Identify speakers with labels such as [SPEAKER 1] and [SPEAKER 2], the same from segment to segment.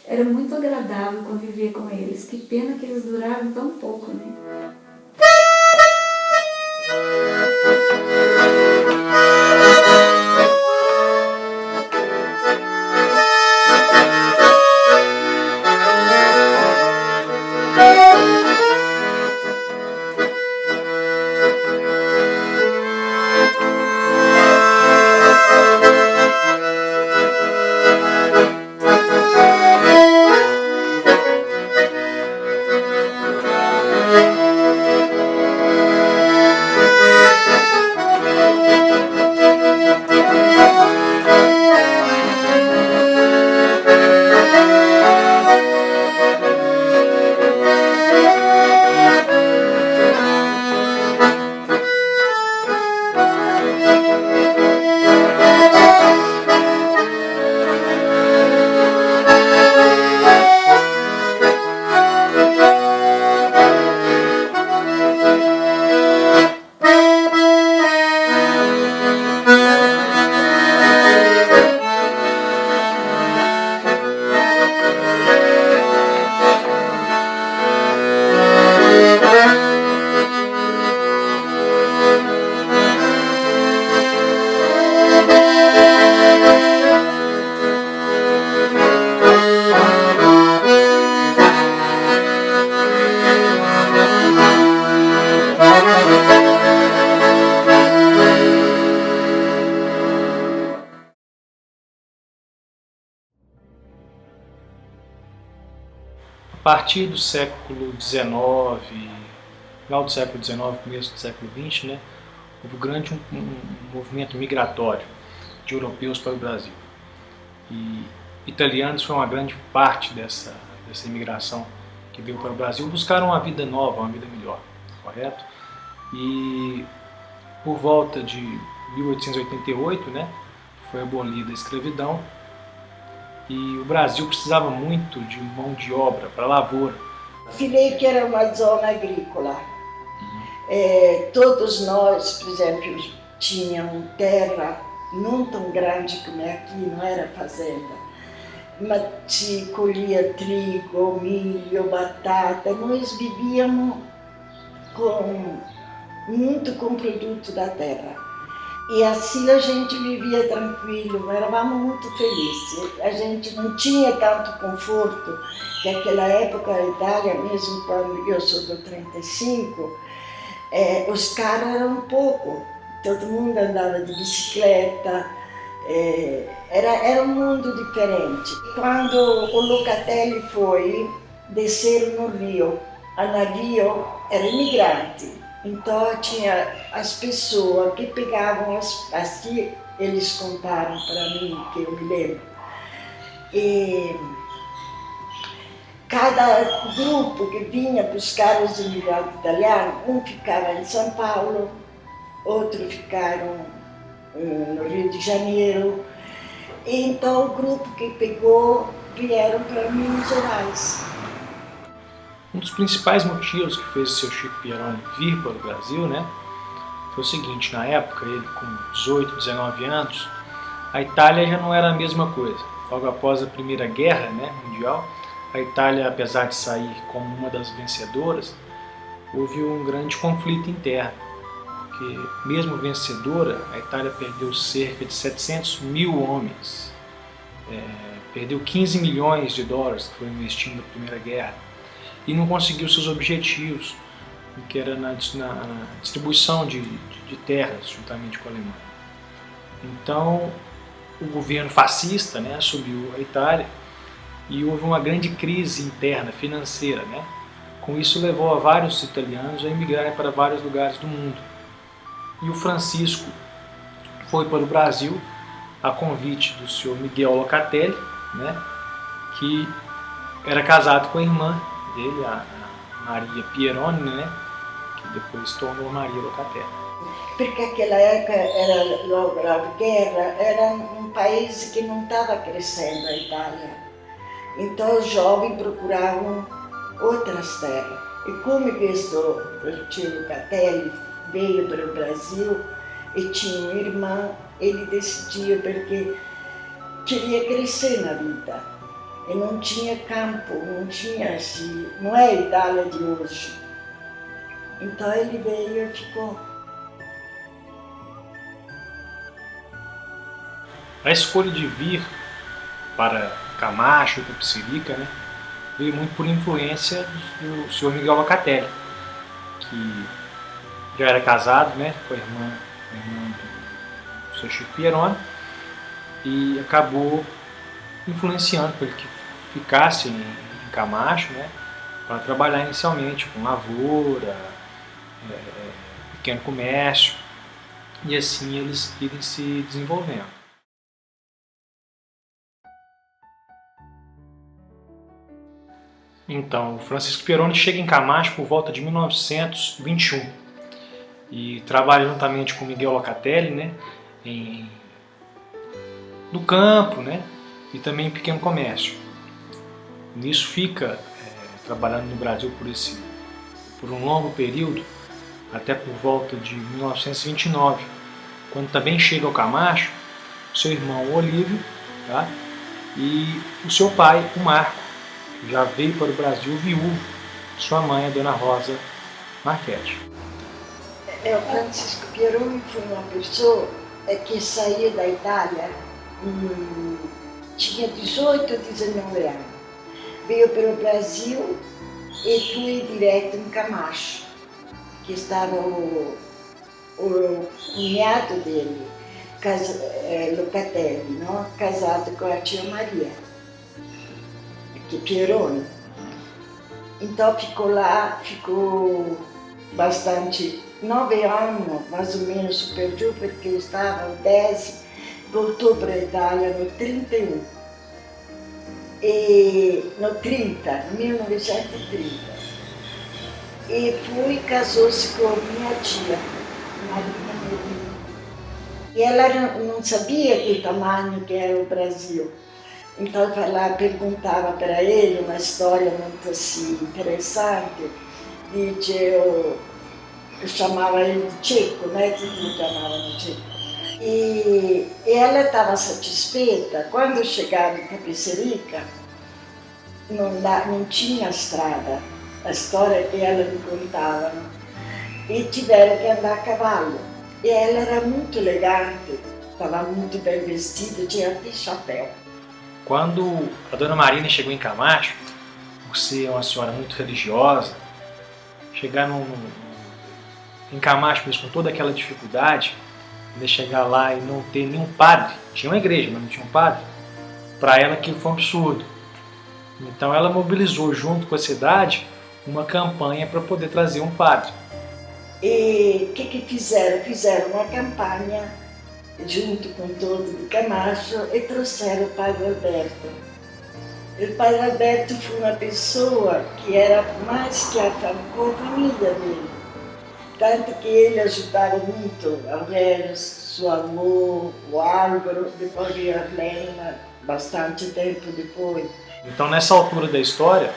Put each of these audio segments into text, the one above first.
[SPEAKER 1] Era muito agradável conviver com eles. Que pena que eles duraram tão pouco, né?
[SPEAKER 2] A partir do século XIX, final do século XIX, começo do século XX, né, houve um movimento migratório de europeus para o Brasil. E italianos foi uma grande parte dessa imigração que veio para o Brasil, buscaram uma vida nova, uma vida melhor, correto? E por volta de 1888, né, foi abolida a escravidão e o Brasil precisava muito de mão de obra para a lavoura.
[SPEAKER 3] Filetti era uma zona agrícola. Todos nós, por exemplo, tínhamos terra não tão grande como é aqui, não era fazenda, mas se colhia trigo, milho, batata. Nós vivíamos muito com produto da terra. E assim a gente vivia tranquilo, éramos muito felizes. A gente não tinha tanto conforto, que naquela época a Itália, mesmo quando eu sou do 35, os carros eram pouco. Todo mundo andava de bicicleta, era um mundo diferente. Quando o Locatelli foi descer no Rio, a navio era imigrante. Então tinha as pessoas que pegavam assim eles contaram para mim, que eu me lembro. E cada grupo que vinha buscar os imigrantes italianos, um ficava em São Paulo, outro ficaram no Rio de Janeiro. E então o grupo que pegou vieram para Minas Gerais.
[SPEAKER 2] Um dos principais motivos que fez o seu Chico Pieroni vir para o Brasil, né, foi o seguinte: na época, ele com 18, 19 anos, a Itália já não era a mesma coisa. Logo após a Primeira Guerra, né, Mundial, a Itália, apesar de sair como uma das vencedoras, houve um grande conflito interno, porque mesmo vencedora, a Itália perdeu cerca de 700 mil homens, perdeu 15 milhões de dólares que foram investidos na Primeira Guerra, e não conseguiu seus objetivos, que era na distribuição de terras, juntamente com a Alemanha. Então, o governo fascista, né, assumiu a Itália e houve uma grande crise interna, financeira, né? Com isso, levou a vários italianos a emigrarem para vários lugares do mundo. E o Francisco foi para o Brasil a convite do senhor Miguel Locatelli, né, que era casado com a irmã dele, a Maria Pieroni, né, que depois se tornou Maria Locatelli.
[SPEAKER 3] Porque naquela época, era logo a guerra, era um país que não estava crescendo, a Itália. Então os jovens procuravam outras terras. E como o tio Locatelli veio para o Brasil e tinha uma irmã, ele decidiu porque queria crescer na vida. e não tinha campo, não tinha assim, não é a Itália de hoje. Então ele veio e ficou.
[SPEAKER 2] A escolha de vir para Camacho, Itapecerica, né, veio muito por influência do senhor Miguel Locatelli, que já era casado, né, com a irmã do seu Chico Pieroni, e acabou influenciando para ele que ficasse em Camacho, né, para trabalhar inicialmente com lavoura, pequeno comércio, e assim eles irem se desenvolvendo. Então, o Francisco Pieroni chega em Camacho por volta de 1921 e trabalha juntamente com Miguel Locatelli, né, no campo, né, e também em pequeno comércio. Nisso fica trabalhando no Brasil por um longo período, até por volta de 1929, quando também chega ao Camacho seu irmão Olívio, tá, e o seu pai, o Marco, já veio para o Brasil viúvo, sua mãe, a Dona Rosa Marchetti.
[SPEAKER 3] O Francisco Pieroni foi uma pessoa que saiu da Itália, tinha 18, 19 anos. Veio para o Brasil e foi direto em Camacho, que estava o cunhado dele, Locatelli, não? Casado com a tia Maria, que Pieroni. Então ficou lá, ficou bastante, 9 anos mais ou menos, se perdeu porque estava no 10, voltou para a Itália no 31. No 30, 1930. E foi casou-se com minha tia, Maria Medina. E ela não sabia que tamanho que era o Brasil. Então ela perguntava para ele uma história muito assim, interessante. Eu chamava ele de Chico, né? Tudo chamava de Chico. E ela estava satisfeita. Quando chegaram em Itapecerica, não tinha estrada. A história que ela me contava. Né? E tiveram que andar a cavalo. E ela era muito elegante, estava muito bem vestida, tinha até chapéu.
[SPEAKER 2] Quando a Dona Marina chegou em Camacho, por ser uma senhora muito religiosa, chegar em Camacho mesmo com toda aquela dificuldade, de chegar lá e não ter nenhum padre, tinha uma igreja, mas não tinha um padre, para ela aquilo foi um absurdo. Então ela mobilizou junto com a cidade uma campanha para poder trazer um padre.
[SPEAKER 3] E o que fizeram? Fizeram uma campanha junto com todo de Camacho e trouxeram o Padre Alberto. E o Padre Alberto foi uma pessoa que era mais que com a família dele. Tanto que ele ajudava muito a Aurélio, seu avô, o Álvaro, depois de Arlene, bastante tempo depois.
[SPEAKER 2] Então nessa altura da história,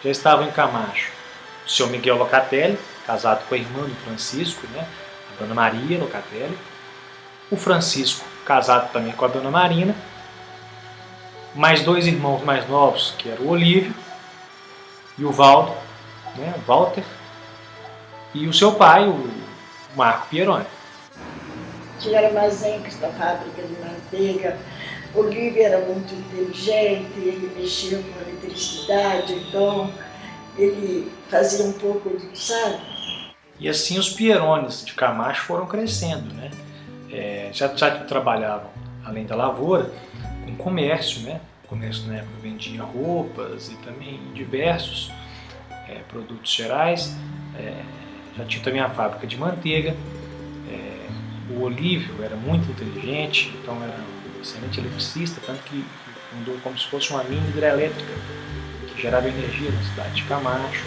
[SPEAKER 2] já estava em Camacho o seu Miguel Locatelli, casado com a irmã do Francisco, né, a Dona Maria Locatelli. O Francisco, casado também com a Dona Marina. Mais 2 irmãos mais novos, que eram o Olívio e o Valdo, né, o Walter. E o seu pai, o Marco Pieroni.
[SPEAKER 3] Tinha armazém com esta fábrica de manteiga. O Olívio era muito inteligente, ele mexia com eletricidade, então ele fazia um pouco de, sabe?
[SPEAKER 2] E assim os Pieronis de Camacho foram crescendo, né? Já trabalhavam, além da lavoura, com comércio, né? O comércio na época vendia roupas e também diversos produtos gerais. Já tinha também a fábrica de manteiga. O Olívio era muito inteligente, então era um excelente eletricista, tanto que fundou como se fosse uma mini hidrelétrica que gerava energia na cidade de Camacho.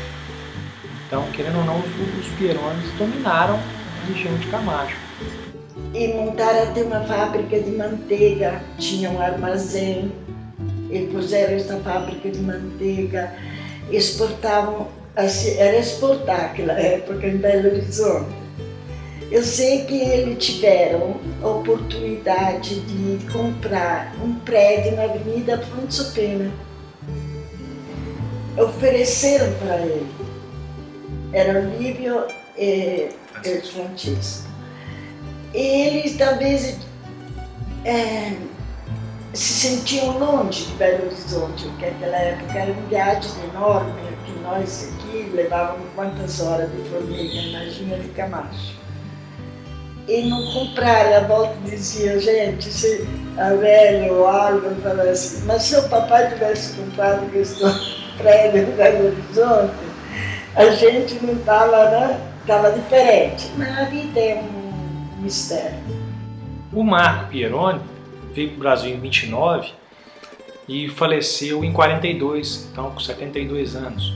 [SPEAKER 2] Então, querendo ou não, os Pieronis dominaram a região de Camacho.
[SPEAKER 3] E montaram até uma fábrica de manteiga, tinha um armazém, e puseram essa fábrica de manteiga, exportavam, assim, era exportar naquela época em Belo Horizonte. Eu sei que eles tiveram a oportunidade de comprar um prédio na Avenida Afonso Pena, ofereceram para ele. Era o Lívio e o Francisco. E eles talvez se sentiam longe de Belo Horizonte, porque naquela época eram viagens enormes, que nós aqui levávamos quantas horas de formiga, imagina de Camacho. E não compraram, a volta dizia, gente, se a velha ou Álvaro falava assim, mas se o papai tivesse comprado esse prédio em Belo Horizonte, a gente não estava, né? Estava diferente. Mas a vida é um mistério.
[SPEAKER 2] O Marco Pieroni veio para o Brasil em 29 e faleceu em 42, então com 72 anos.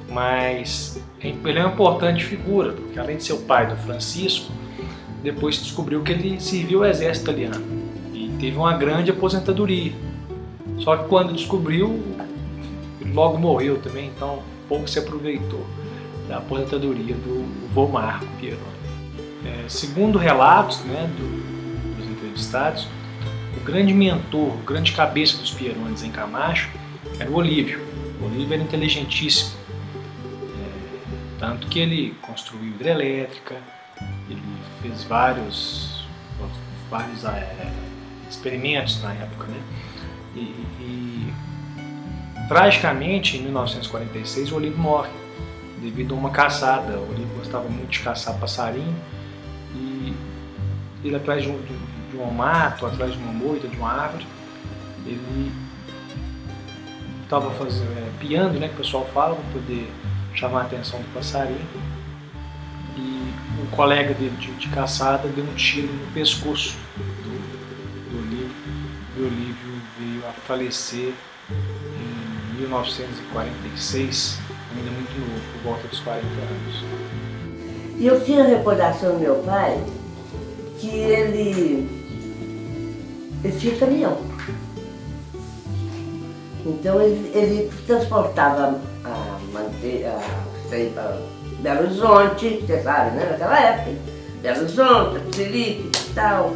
[SPEAKER 2] Mas ele é uma importante figura, porque além de ser o pai do Francisco, depois se descobriu que ele serviu ao exército italiano e teve uma grande aposentadoria. Só que quando descobriu, ele logo morreu também, então pouco se aproveitou da aposentadoria do vô Marco Pieroni. Segundo relatos, né, dos entrevistados, o grande mentor, o grande cabeça dos Pierones em Camacho era o Olívio. O Olívio era inteligentíssimo, tanto que ele construiu hidrelétrica, ele fez vários experimentos na época, né? E tragicamente, em 1946, o Olívio morre devido a uma caçada. O Olívio gostava muito de caçar passarinho e ele atrás de um mato, atrás de uma moita, de uma árvore, ele estava piando, né, que o pessoal fala, para poder chamar a atenção do passarinho. E um colega dele de caçada deu um tiro no pescoço do Olívio, e o Olívio veio a falecer em 1946, ainda muito novo, por volta dos 40 anos.
[SPEAKER 4] E eu tinha a recordação do meu pai que ele tinha caminhão. Então ele transportava a manteiga para Belo Horizonte, você sabe, né? Naquela época, Belo Horizonte, Selic e tal.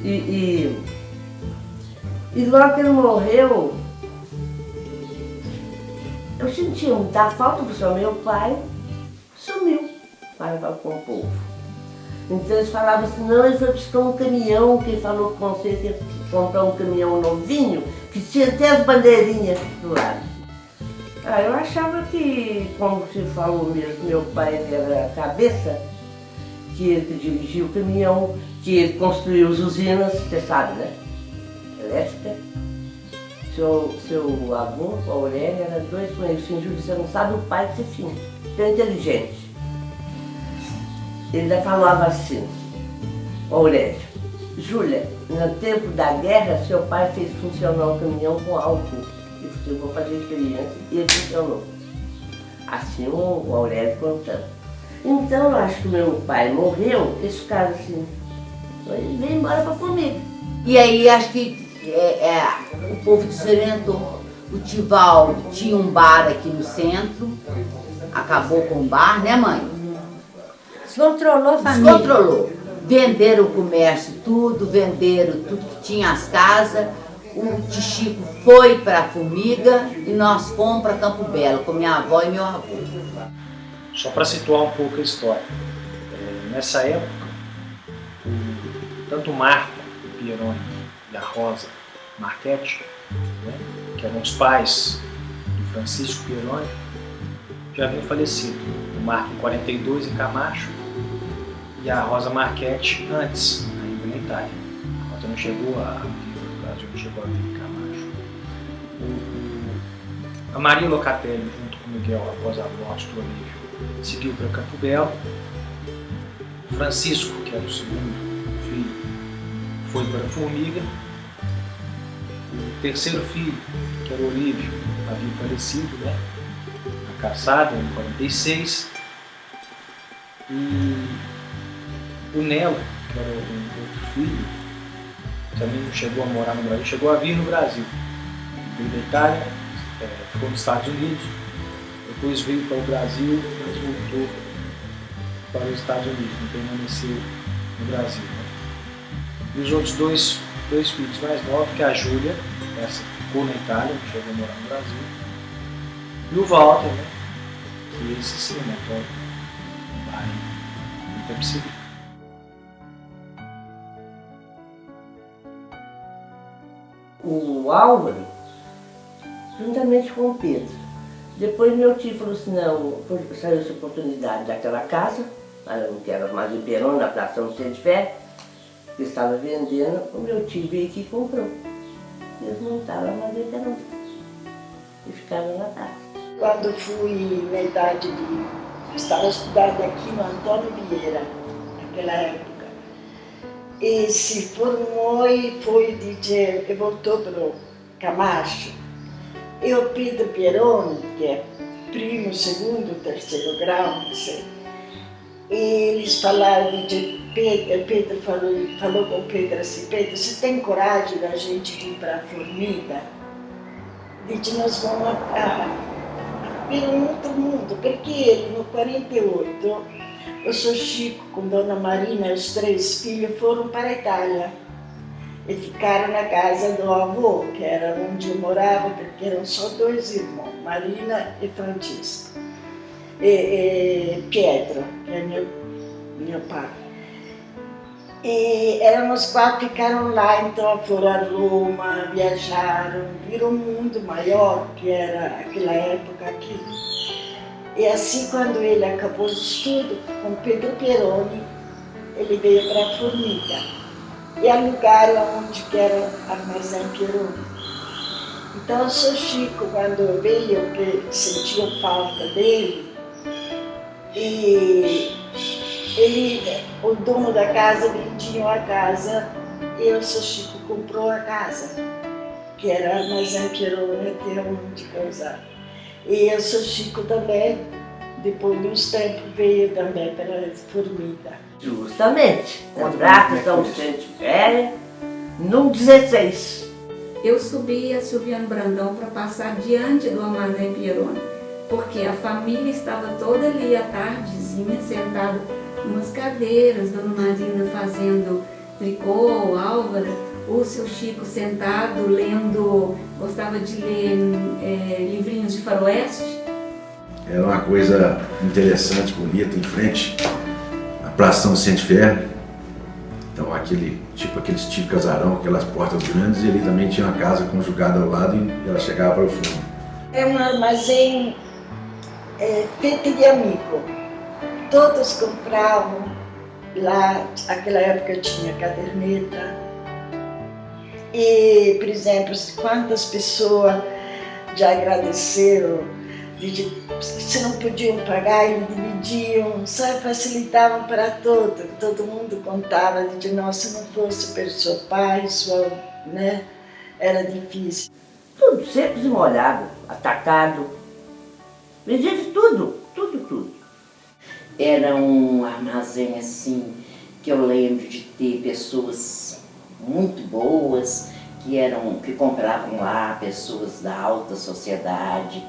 [SPEAKER 4] E logo que ele morreu, eu sentia muita falta, porque o meu pai sumiu para com o povo. Então eles falavam assim, não, ele foi buscar um caminhão, que ele falou com você que ia comprar um caminhão novinho, que tinha até as bandeirinhas do lado. Eu achava que, como você falou mesmo, meu pai era a cabeça, que ele dirigia o caminhão, que ele construiu as usinas, você sabe, né? Elétrica. Seu avô, o Aurélio, era dois conhecidos, você não sabe o pai que você tinha, tão inteligente. Ele ainda falava assim, Aurélio, Júlia, no tempo da guerra, seu pai fez funcionar o caminhão com álcool. Eu vou fazer experiência, e ele funcionou. Assim o Aurélio contando. Então eu acho que meu pai morreu, esse cara assim, ele veio embora para comigo.
[SPEAKER 5] E aí acho que o povo desorientou. O Tivaldo tinha um bar aqui no centro, acabou com o bar, né, mãe?
[SPEAKER 6] Descontrolou a família.
[SPEAKER 5] Descontrolou. Venderam o comércio, venderam tudo que tinha as casas. O Tichico foi para a Formiga e nós fomos para Campo Belo com minha avó e meu avô.
[SPEAKER 2] Só para situar um pouco a história, nessa época, tanto o Marco Pieroni e a Rosa Marchetti, né, que eram os pais do Francisco Pieroni, já haviam falecido. O Marco em 42 em Camacho e a Rosa Marchetti antes, ainda na Itália. A Rosa não chegou a não chegou a vir em Camacho. A Maria Locatelli, junto com o Miguel, após a morte do Olívio, seguiu para Campo Belo. O Francisco, que era o segundo filho, foi para a Formiga. O terceiro filho, que era o Olívio, havia falecido, né, na caçada, em 46. E o Nelo, que era um outro filho, também não chegou a morar no Brasil, chegou a vir no Brasil. Veio da Itália, ficou nos Estados Unidos, depois veio para o Brasil, mas voltou para os Estados Unidos, não permaneceu no Brasil. Né? E os outros dois filhos mais novos, que é a Júlia, essa ficou na Itália, não chegou a morar no Brasil, E o Walter, né? Que esse sim, né? Então, vai no Itapecerica.
[SPEAKER 4] O Álvaro, juntamente com o Pedro. Depois meu tio falou assim, não, saiu essa oportunidade daquela casa, que era mais em Perón, na Praça São Vicente de Fé, que estava vendendo, o meu tio veio aqui e comprou. Eles montaram a Armazém Perón e ficaram na casa.
[SPEAKER 3] Quando fui na idade estava estudando aqui no Antônio Vieira, naquela época. E se formou e foi DJ, e voltou para o Camacho. E o Pedro Pieroni, que é primo, segundo, terceiro grau, não sei. E eles falaram de Pedro falou com o Pedro assim, Pedro, você tem coragem da gente ir para a Formiga? Disse, nós vamos ver um outro mundo, porque ele, no 48, o seu Chico com Dona Marina e os 3 filhos foram para a Itália e ficaram na casa do avô, que era onde eu morava, porque eram só 2 irmãos, Marina e Francisco. E Pietro, que é meu pai. E éramos 4, ficaram lá, então foram a Roma, viajaram, viram um mundo maior, que era aquela época aqui. E assim, quando ele acabou o estudo, com Pedro Pieroni, ele veio para a Formiga e alugaram onde que era o Armazém Pieroni. Então o seu Chico, quando veio, que sentiu falta dele, e o dono da casa vendia a casa e o seu Chico comprou a casa, que era Armazém Pieroni, que é onde causava. E o seu Chico também, depois de uns tempos, veio também para a Formiga.
[SPEAKER 4] Justamente, na Praça São Vicente de Fé, no 16.
[SPEAKER 1] Eu subi a Silviano Brandão para passar diante do Armazém Pieroni, porque a família estava toda ali à tardezinha, sentada em umas cadeiras, Dona Marina fazendo tricô, Álvaro, o seu Chico sentado lendo, gostava de ler livrinhos de faroeste.
[SPEAKER 7] Era uma coisa interessante, bonita, em frente à Praça São Vicente de Fé. Então aquele tipo casarão, aquelas portas grandes, e ali também tinha uma casa conjugada ao lado e ela chegava para o fundo.
[SPEAKER 3] É um armazém feito de amigo. Todos compravam lá, naquela época tinha caderneta. E, por exemplo, quantas pessoas já agradeceram, se não podiam pagar, eles dividiam, só facilitavam para todo mundo contava, de nossa, se não fosse pelo seu pai, né, era difícil.
[SPEAKER 4] Tudo sempre molhado, atacado, vendia de tudo. Era um armazém assim, que eu lembro de ter pessoas muito boas, que compravam lá, pessoas da alta sociedade.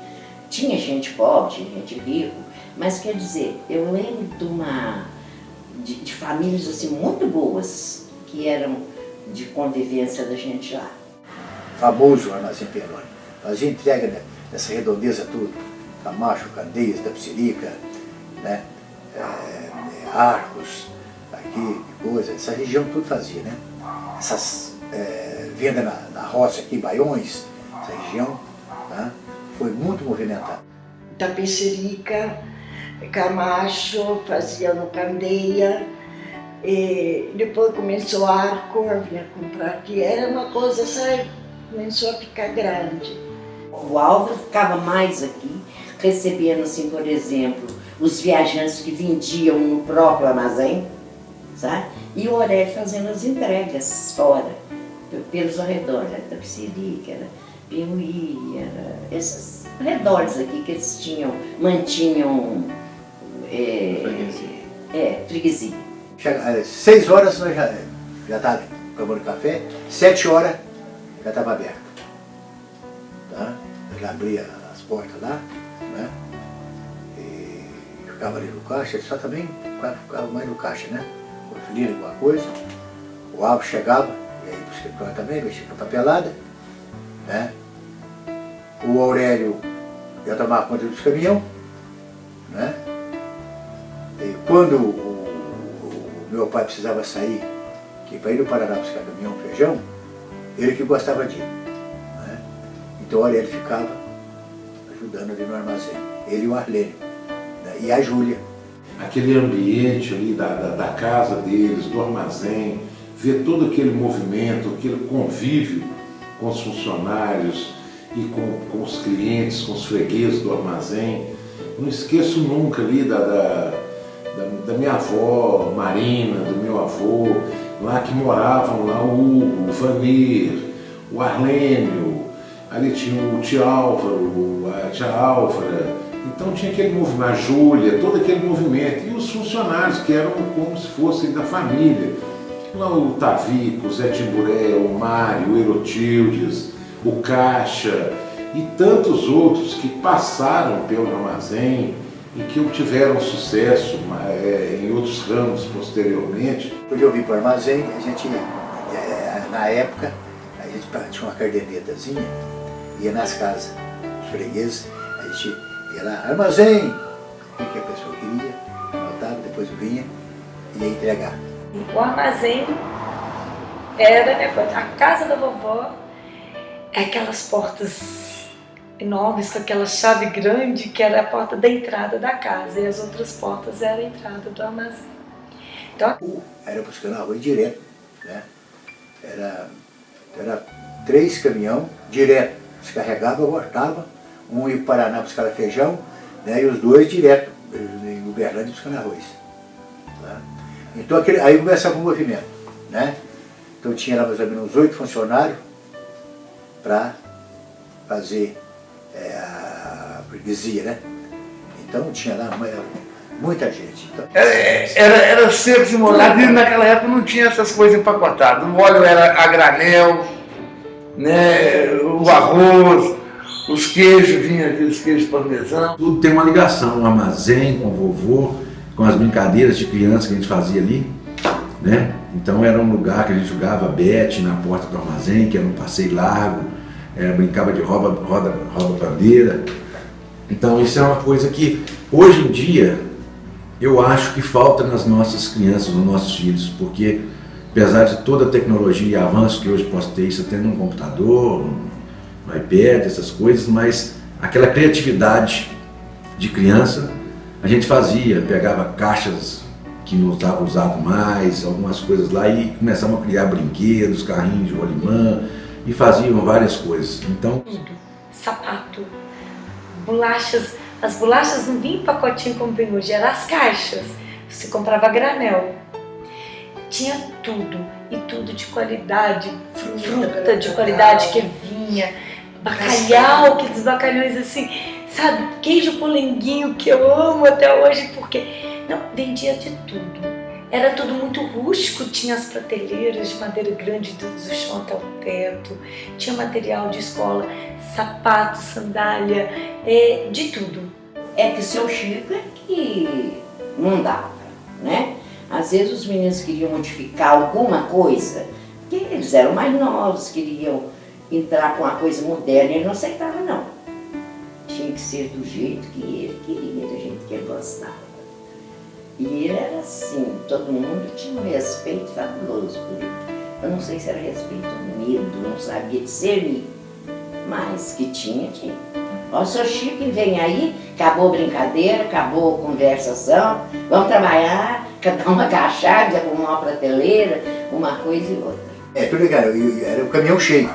[SPEAKER 4] Tinha gente pobre, tinha gente rica, mas quer dizer, eu lembro de famílias assim muito boas, que eram de convivência da gente lá.
[SPEAKER 8] Famoso Armazém Pieroni. Fazia entrega nessa redondeza tudo, Camacho, Candeias, Itapecerica, né? Arcos, aqui, coisa, essa região tudo fazia, né? Essas vendas na roça aqui, Baiões, essa região, tá? Foi muito movimentada.
[SPEAKER 3] Itapecerica, Camacho, fazia no Candeia, e depois começou Arco, havia comprar aqui, era uma coisa, sabe, começou a ficar grande.
[SPEAKER 4] O Álvaro ficava mais aqui, recebendo assim, por exemplo, os viajantes que vendiam no próprio armazém, sabe? E o Aurélio fazendo as entregas fora, pelos arredores, era Itapecerica, era Piauí, era esses arredores aqui que eles mantinham freguesia.
[SPEAKER 8] 6 horas nós já estava tomando café, 7 horas já estava aberto. Tá? Ele abria as portas lá, né? E ficava ali no caixa, ele só também ficava mais no caixa, né? Conferir alguma coisa. O Álvaro chegava, e aí pro escritório também, mexia com a papelada, né? O Aurélio eu tomava conta dos caminhões, né? E quando o meu pai precisava sair, que para ir no Paraná buscar caminhão, feijão, ele que gostava de ir, né? Então, olha, ele ficava ajudando ali no armazém, ele e o Arlênio, né? E a Júlia.
[SPEAKER 9] Aquele ambiente ali da casa deles, do armazém, ver todo aquele movimento, aquele convívio com os funcionários e com os clientes, com os fregueses do armazém. Não esqueço nunca ali da minha avó Marina, do meu avô, lá que moravam lá o Hugo, o Vanir, o Arlênio, ali tinha o tio Álvaro, a tia Álvara. Então tinha aquele movimento, a Júlia, todo aquele movimento. E os funcionários que eram como se fossem da família. Lá o Tavico, o Zé Timburé, o Mário, o Erotildes, o Caixa e tantos outros que passaram pelo armazém e que obtiveram sucesso em outros ramos posteriormente.
[SPEAKER 8] Quando eu vim para o armazém, a gente, na época, a gente tinha uma cadernetazinha, ia nas casas, os fregueses, a gente ia lá, armazém, o que a pessoa queria, anotava, depois vinha e ia entregar.
[SPEAKER 10] O armazém era, né, a casa da vovó, aquelas portas enormes com aquela chave grande que era a porta da entrada da casa e as outras portas eram a entrada do armazém. Então,
[SPEAKER 8] era buscando arroz direto, né? Era 3 caminhões direto, descarregava, voltava, um ia para o Paraná buscar feijão, né? E os 2 direto em Uberlândia buscando arroz. Tá? Então aí começava o movimento, né? Então tinha lá mais ou menos uns 8 funcionários para fazer a freguesia, né? Então tinha lá muita gente. Então,
[SPEAKER 11] era seco de molhado e naquela época não tinha essas coisas empacotadas. O óleo era a granel, né? O arroz, os queijos, vinha aqueles queijos parmesão.
[SPEAKER 7] Tudo tem uma ligação, o armazém com o vovô, com as brincadeiras de criança que a gente fazia ali, né? Então era um lugar que a gente jogava bete na porta do armazém, que era um passeio largo, brincava de rouba-bandeira. Então isso é uma coisa que hoje em dia eu acho que falta nas nossas crianças, nos nossos filhos, porque apesar de toda a tecnologia e avanço que hoje posso ter, isso tendo um computador, um iPad, essas coisas, mas aquela criatividade de criança a gente fazia, pegava caixas que não estavam usadas mais, algumas coisas lá e começamos a criar brinquedos, carrinhos de rolimã e faziam várias coisas. Então,
[SPEAKER 10] sapato, bolachas, as bolachas não vinham em pacotinho como vem hoje, eram as caixas, você comprava granel, tinha tudo, e tudo de qualidade, fruta de qualidade que vinha, bacalhau, aqueles bacalhões assim, sabe, queijo polenguinho que eu amo até hoje, porque não, vendia de tudo. Era tudo muito rústico, tinha as prateleiras de madeira grande do chão até o teto, tinha material de escola, sapato, sandália, de tudo.
[SPEAKER 5] É que seu Chico é que não dava, né? Às vezes os meninos queriam modificar alguma coisa, porque eles eram mais novos, queriam entrar com uma coisa moderna, ele não aceitava não. Tinha que ser do jeito que ele queria, do jeito que ele gostava. E ele era assim, todo mundo tinha um respeito fabuloso por ele. Eu não sei se era respeito ou medo, não sabia discernir, mas que tinha. Ó, o seu Chico vem aí, acabou a brincadeira, acabou a conversação, vamos trabalhar, cada um agachado, arrumar uma prateleira, uma coisa e outra.
[SPEAKER 8] Tudo legal, era o caminhão cheio,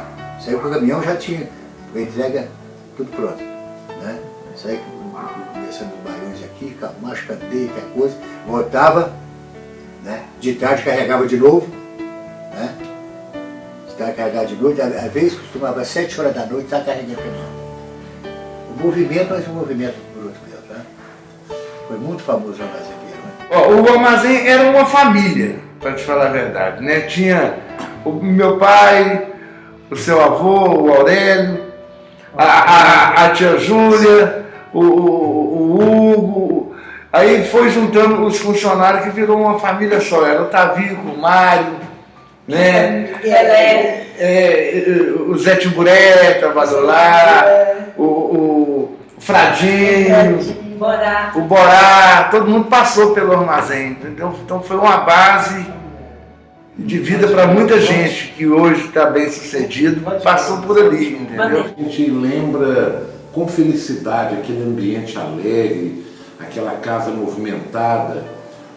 [SPEAKER 8] saiu com o caminhão já tinha a entrega tudo pronto, né? Saiu começando os baiões aqui, camacho, cadeia, qualquer coisa, voltava, né? De tarde carregava de novo, né? De tarde carregava de noite, às vezes costumava às 7 horas da noite estar carregando o caminhão. O movimento, mas um movimento bruto mesmo, né? Foi muito famoso o armazém Pieroni.
[SPEAKER 11] O armazém era uma família, para te falar a verdade, né? Tinha o meu pai, o seu avô, o Aurélio, a tia Júlia, o Hugo, aí foi juntando os funcionários que virou uma família só, era o Tavico, o Mário, né? O Zé Timburé trabalhou lá, o Fradinho, o Borá, todo mundo passou pelo armazém, entendeu? Então foi uma base de vida para muita gente que hoje está bem sucedido, passou por ali, entendeu?
[SPEAKER 9] A gente lembra com felicidade aquele ambiente alegre, aquela casa movimentada,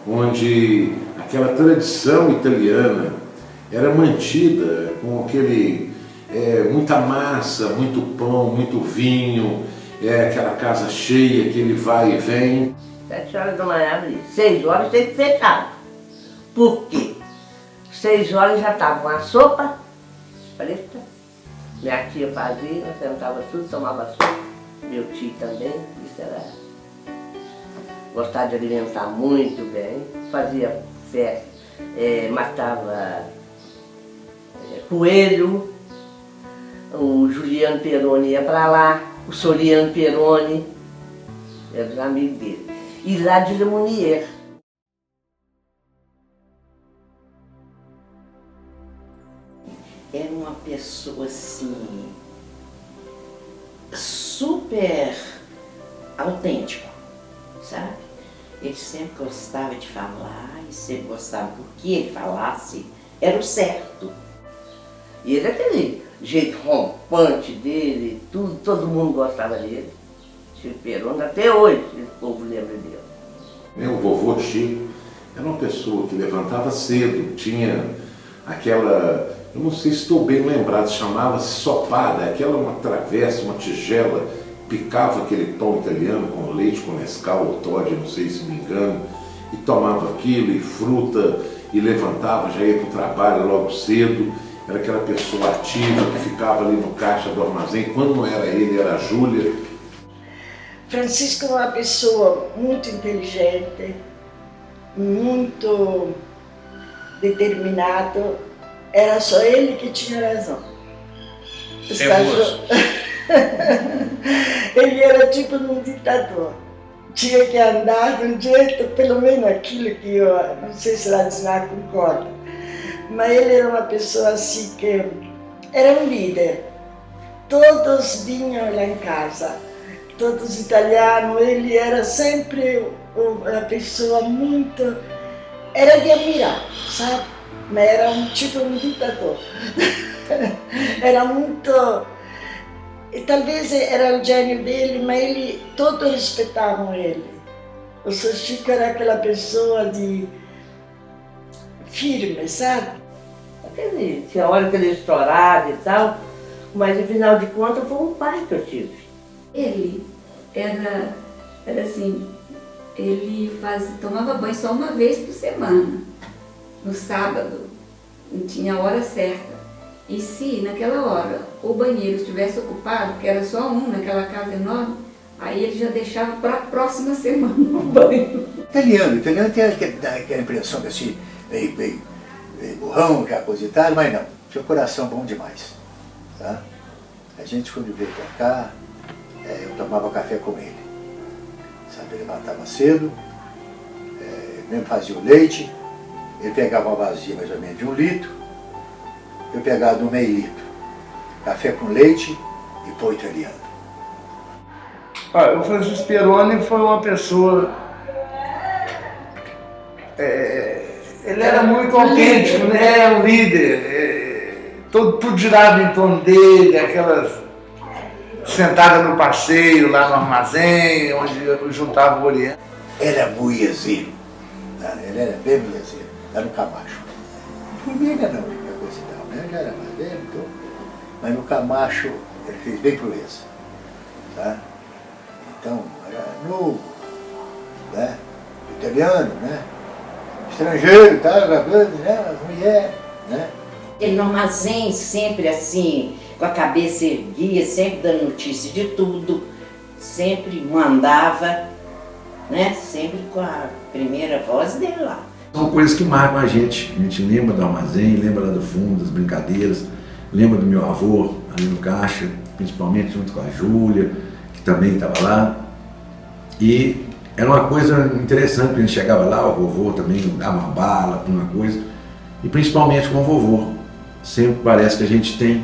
[SPEAKER 9] onde aquela tradição italiana era mantida com aquele muita massa, muito pão, muito vinho, aquela casa cheia, aquele vai e vem.
[SPEAKER 4] 7 horas da manhã, 6 horas tem que fechar. Por quê? 6 horas já estava uma sopa preta, minha tia fazia, nós sentava tudo, tomava sopa, meu tio também, isso era. Gostava de alimentar muito bem, fazia festa, matava coelho, o Juliano Peroni ia para lá, o Soriano Peroni, era dos amigos dele, e lá de Lemonnier.
[SPEAKER 5] Era uma pessoa assim, super autêntico, sabe? Ele sempre gostava de falar, e sempre gostava do que ele falasse, era o certo.
[SPEAKER 4] E ele aquele jeito rompante dele, tudo, todo mundo gostava dele. Chico Peroni, até hoje o povo lembra dele.
[SPEAKER 9] O vovô Chico era uma pessoa que levantava cedo, tinha aquela, eu não sei se estou bem lembrado, chamava-se sopada, aquela uma travessa, uma tigela, picava aquele pão italiano com leite, com Nescau ou Toddy, não sei se me engano, e tomava aquilo, e fruta, e levantava, já ia para o trabalho logo cedo. Era aquela pessoa ativa que ficava ali no caixa do armazém. Quando não era ele, era a Júlia.
[SPEAKER 3] Francisco era uma pessoa muito inteligente, muito determinado. Era só ele que tinha razão. Ele era tipo um ditador. Tinha que andar de um jeito, pelo menos aquilo que eu não sei se Ladislau concorda. Mas ele era uma pessoa assim que era um líder. Todos vinham lá em casa, todos italianos, ele era sempre uma pessoa muito... Era de admirar, sabe? Mas era um tipo um ditador. Era muito... E talvez era o gênio dele, mas todos respeitavam ele. O seu Chico era aquela pessoa de... firme, sabe?
[SPEAKER 4] Tinha hora que ele estourava e tal, mas afinal de contas foi um pai que eu tive.
[SPEAKER 1] Ele era assim, ele tomava banho só uma vez por semana, no sábado, não tinha a hora certa. E se naquela hora o banheiro estivesse ocupado, que era só um naquela casa enorme, aí ele já deixava para a próxima semana o banho.
[SPEAKER 8] Italiano tem aquela impressão que assim, meio burrão, aquela coisa e tal, mas não, tinha um coração bom demais. Tá? A gente quando veio para cá, eu tomava café com ele. Sabe, ele levantava cedo, mesmo fazia o leite, ele pegava uma vazia mais ou menos de 1 litro, eu pegava do meio litro. Café com leite e pão italiano.
[SPEAKER 11] O Francisco Peroni foi uma pessoa... ele era muito autêntico, né? Um líder. Tudo girava em torno dele, aquelas sentadas no passeio, lá no armazém, onde eu juntava o Oriente.
[SPEAKER 8] Era muiazeiro, tá? Ele era bem muiazeiro, lá no Camacho. Formiga não, coisa e tal, né? Já era mais velho, então, mas no Camacho ele fez bem proeza, tá? Então, era novo, né? Italiano, né? Estrangeiro, tá? Né? As mulheres, né?
[SPEAKER 5] Ele no armazém sempre assim, com a cabeça erguida, sempre dando notícia de tudo, sempre mandava, né? Sempre com a primeira voz dele lá.
[SPEAKER 7] São coisas que marcam a gente lembra do armazém, lembra lá do fundo, das brincadeiras, lembra do meu avô ali no caixa, principalmente junto com a Júlia, que também estava lá. E era uma coisa interessante, porque a gente chegava lá, o vovô também dava uma bala, uma coisa, e principalmente com o vovô. Sempre parece que a gente tem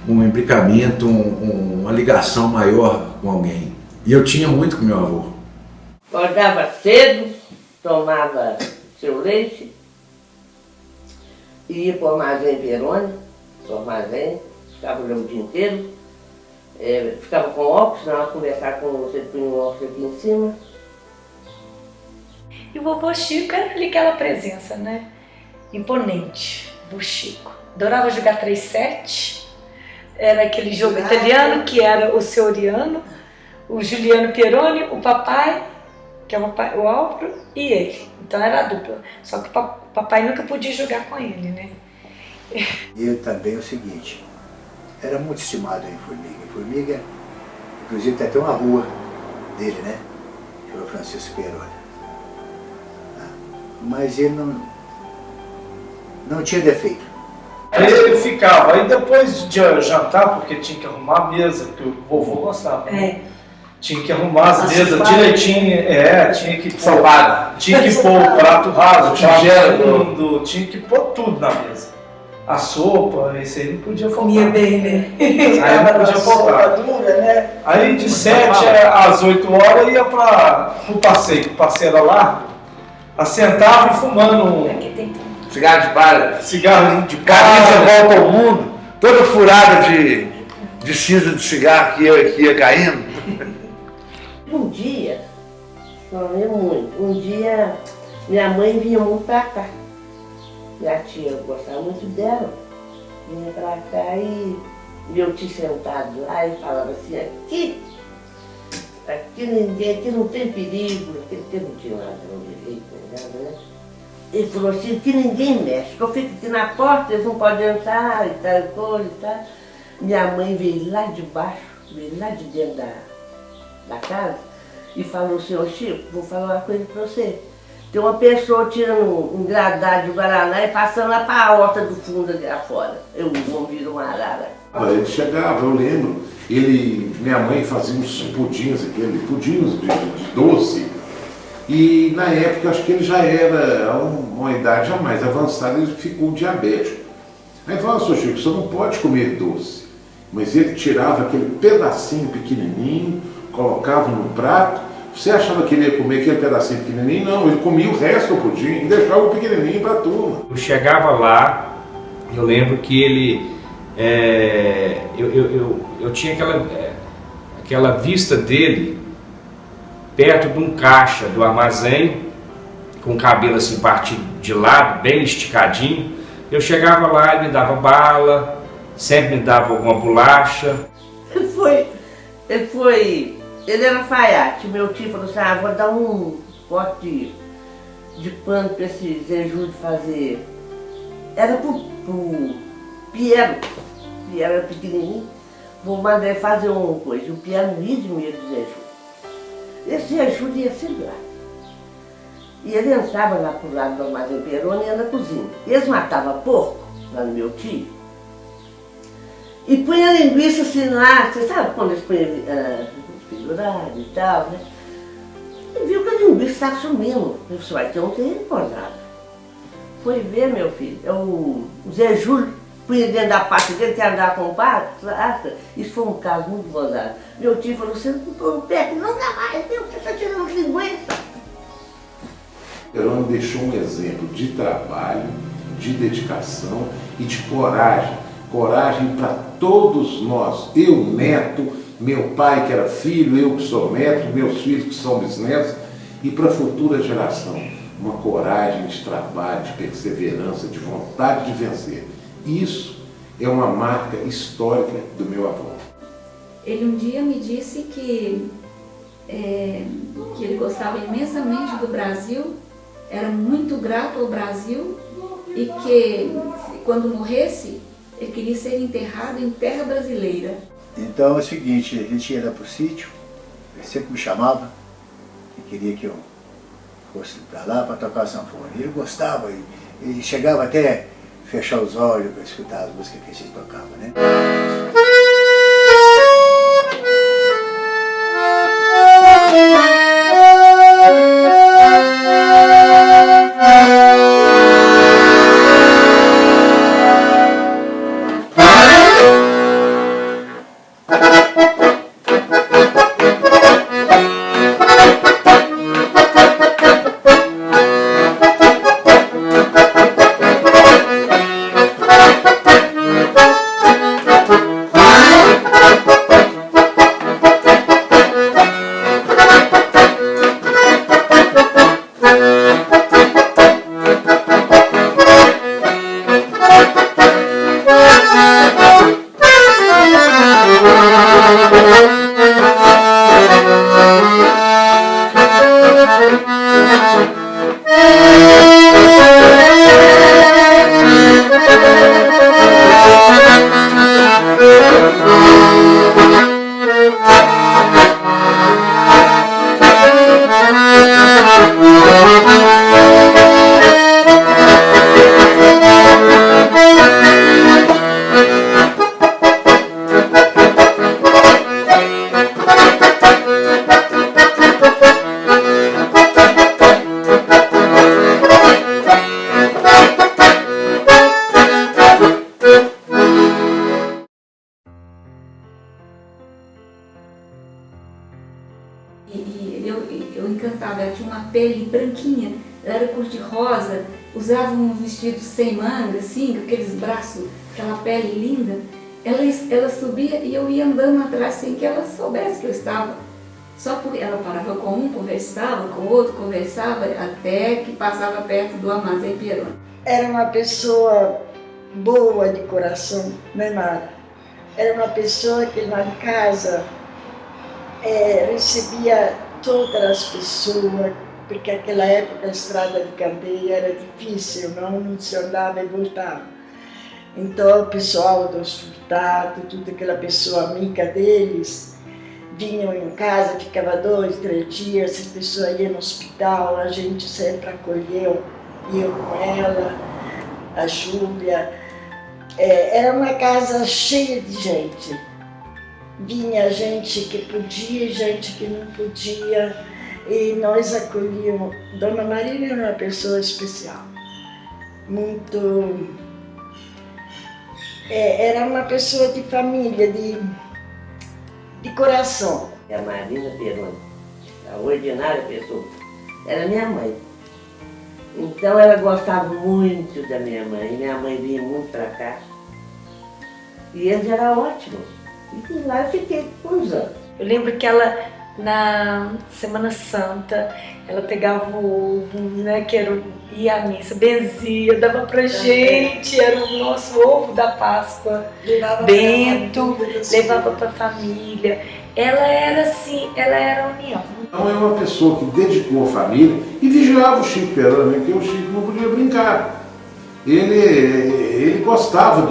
[SPEAKER 7] um imbricamento, uma ligação maior com alguém. E eu tinha muito com meu avô.
[SPEAKER 4] Acordava cedo, tomava seu leite, ia para o armazém Peroni, ficava o dia inteiro, ficava com óculos, na hora de conversar com você, punha um óculos aqui em cima.
[SPEAKER 10] E o vovô Chico era ali aquela presença, né? Imponente, o Chico. Adorava jogar 3-7, era aquele jogo italiano que era o Seoriano, o Juliano Pieroni, o papai, que é o Álvaro, e ele. Então era a dupla. Só que o papai nunca podia jogar com ele, né?
[SPEAKER 8] E eu também o seguinte, era muito estimado em Formiga. Em Formiga, inclusive tem até uma rua dele, né? Que foi o Francisco Pieroni. Mas ele não tinha defeito.
[SPEAKER 2] Aí ele ficava, aí depois de jantar, porque tinha que arrumar a mesa, que o vovô gostava. Né? Tinha que arrumar as mesas direitinho, tinha que pôr o prato raso, o prato tinha que pôr tudo na mesa. A sopa, isso aí não podia faltar. Comia bem, né? Aí não podia faltar.
[SPEAKER 3] Né?
[SPEAKER 2] Aí de 7 às 8 horas ia para o passeio, que o passeio era lá, assentava e fumando
[SPEAKER 11] cigarro de palha.
[SPEAKER 2] Cigarro de
[SPEAKER 11] Camisa volta ao mundo, toda furada de cinza de cigarro que ia caindo.
[SPEAKER 4] Um dia, não lembro muito, um dia minha mãe vinha muito pra cá. Minha tia gostava muito dela. Vinha pra cá e meu tio sentado lá e falava assim, aqui ninguém, aqui não tem perigo, aqui não tinha nada, não direito, nada, né? Ele falou assim, que ninguém mexe, que eu fico aqui na porta, eles não podem entrar e tal, coisa e tal. Minha mãe veio lá de baixo, veio lá de dentro da casa e falou assim, ô Chico, vou falar uma coisa pra você. Tem uma pessoa tirando um gradado de Guaraná e passando lá para a horta do fundo ali afora. Eu vou vir uma arara.
[SPEAKER 9] Ele chegava, eu lembro, minha mãe fazia uns pudins de doce. E na época, acho que ele já era uma idade já mais avançada, ele ficou diabético. Aí falou, seu Chico, você não pode comer doce. Mas ele tirava aquele pedacinho pequenininho, colocava no prato. Você achava que ele ia comer aquele pedacinho pequenininho? Não, ele comia o resto do pudim e deixava o pequenininho para a turma.
[SPEAKER 12] Eu chegava lá, eu lembro que ele... eu tinha aquela vista dele perto de um caixa do armazém, com o cabelo assim partido de lado, bem esticadinho. Eu chegava lá, ele me dava bala, sempre me dava alguma bolacha.
[SPEAKER 4] Ele era alfaiate. Meu tio falou assim, vou dar um pote de pano para esse Zé Júlio fazer. Era pro Piero era pequenininho, vou mandar ele fazer uma coisa. O Piero ria de medo do Zé Júlio. Esse Zé Júlio ia sempre lá. E ele entrava lá pro lado do armazém Peroni e ia na cozinha. Eles matavam porco, lá no meu tio, e punha a linguiça assim lá, você sabe quando eles punham figurado e tal, né? E viu que a linguiça estava sumindo. Eu disse, vai ter um terreno recordado. Foi ver, meu filho, o Zé Júlio punha dentro da pasta dele, que andava com o pato. Isso foi um caso muito gozado. Meu tio falou, você não pôr o pé, que nunca mais, meu, você está tirando linguiça.
[SPEAKER 9] Peroni deixou um exemplo de trabalho, de dedicação e de coragem. Coragem para todos nós, eu neto, meu pai que era filho, eu que sou neto, meus filhos que são bisnetos, e para a futura geração, uma coragem de trabalho, de perseverança, de vontade de vencer. Isso é uma marca histórica do meu avô.
[SPEAKER 1] Ele um dia me disse que ele gostava imensamente do Brasil, era muito grato ao Brasil e que quando morresse, ele queria ser enterrado em terra brasileira. Então é o seguinte, a gente ia lá para o sítio, ele sempre me chamava e queria que eu fosse para lá para tocar sanfona. Ele gostava e chegava até fechar os olhos para escutar as músicas que a gente tocava, né? E eu encantava, ela tinha uma pele branquinha, ela era cor de rosa, usava um vestido sem manga, assim, com aqueles braços, aquela pele linda. Ela subia e eu ia andando atrás sem que ela soubesse que eu estava. Só porque ela parava com um, conversava com o outro, conversava, até que passava perto do Armazém Pieroni.
[SPEAKER 3] Era uma pessoa boa de coração, né, Mara? Era uma pessoa que na casa recebia todas as pessoas, porque naquela época a estrada de candeia era difícil, não se andava e voltava. Então o pessoal dos Furtado, toda aquela pessoa amiga deles, vinham em casa, ficava 2, 3 dias, a pessoa ia no hospital, a gente sempre acolheu, ia com ela, a Júlia. Era uma casa cheia de gente. Vinha gente que podia e gente que não podia, e nós acolhíamos. Dona Maria era uma pessoa especial, muito... era uma pessoa de família, de coração.
[SPEAKER 4] A Marina Pieroni, a ordinária pessoa, era minha mãe. Então ela gostava muito da minha mãe, e minha mãe vinha muito para cá. E eles eram ótimos. E lá eu fiquei por uns anos.
[SPEAKER 10] Eu lembro que ela, na Semana Santa, ela pegava o ovo, né, que era, ia à missa, benzia, dava pra gente, era o nosso ovo da Páscoa.
[SPEAKER 3] Levava
[SPEAKER 10] Bento, levava pra família. Ela era assim, ela era a união.
[SPEAKER 9] Então é uma pessoa que dedicou a família e vigiava o Chico Pieroni, porque o Chico não podia brincar. Ele gostava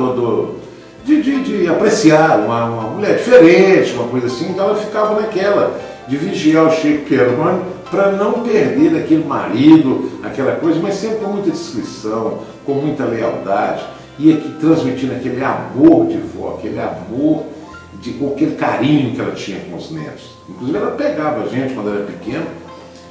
[SPEAKER 9] de apreciar uma mulher diferente, uma coisa assim, então ela ficava naquela de vigiar o Chico Pieroni para não perder daquele marido, aquela coisa, mas sempre com muita discrição, com muita lealdade, e aqui transmitindo aquele amor de vó, aquele amor, com aquele carinho que ela tinha com os netos. Inclusive ela pegava a gente quando era pequena,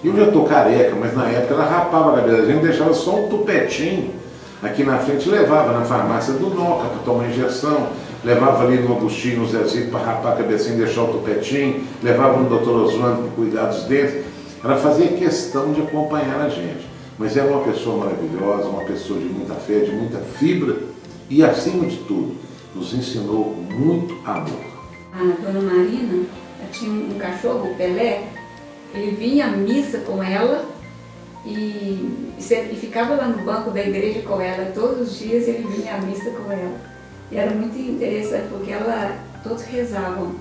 [SPEAKER 9] eu já estou careca, mas na época ela rapava a cabeça da gente, deixava só um tupetinho aqui na frente, levava na farmácia do Noca para tomar injeção, levava ali no Agostinho, no Zezinho para rapar a cabecinha e deixar o tupetinho, levava no Dr. Oswaldo para cuidar dos dentes. Ela fazia questão de acompanhar a gente, mas era uma pessoa maravilhosa, uma pessoa de muita fé, de muita fibra e, acima de tudo, nos ensinou muito amor.
[SPEAKER 1] A dona Marina tinha um cachorro, o Pelé, ele vinha à missa com ela e ficava lá no banco da igreja com ela. Todos os dias ele vinha à missa com ela. E era muito interessante porque todos rezavam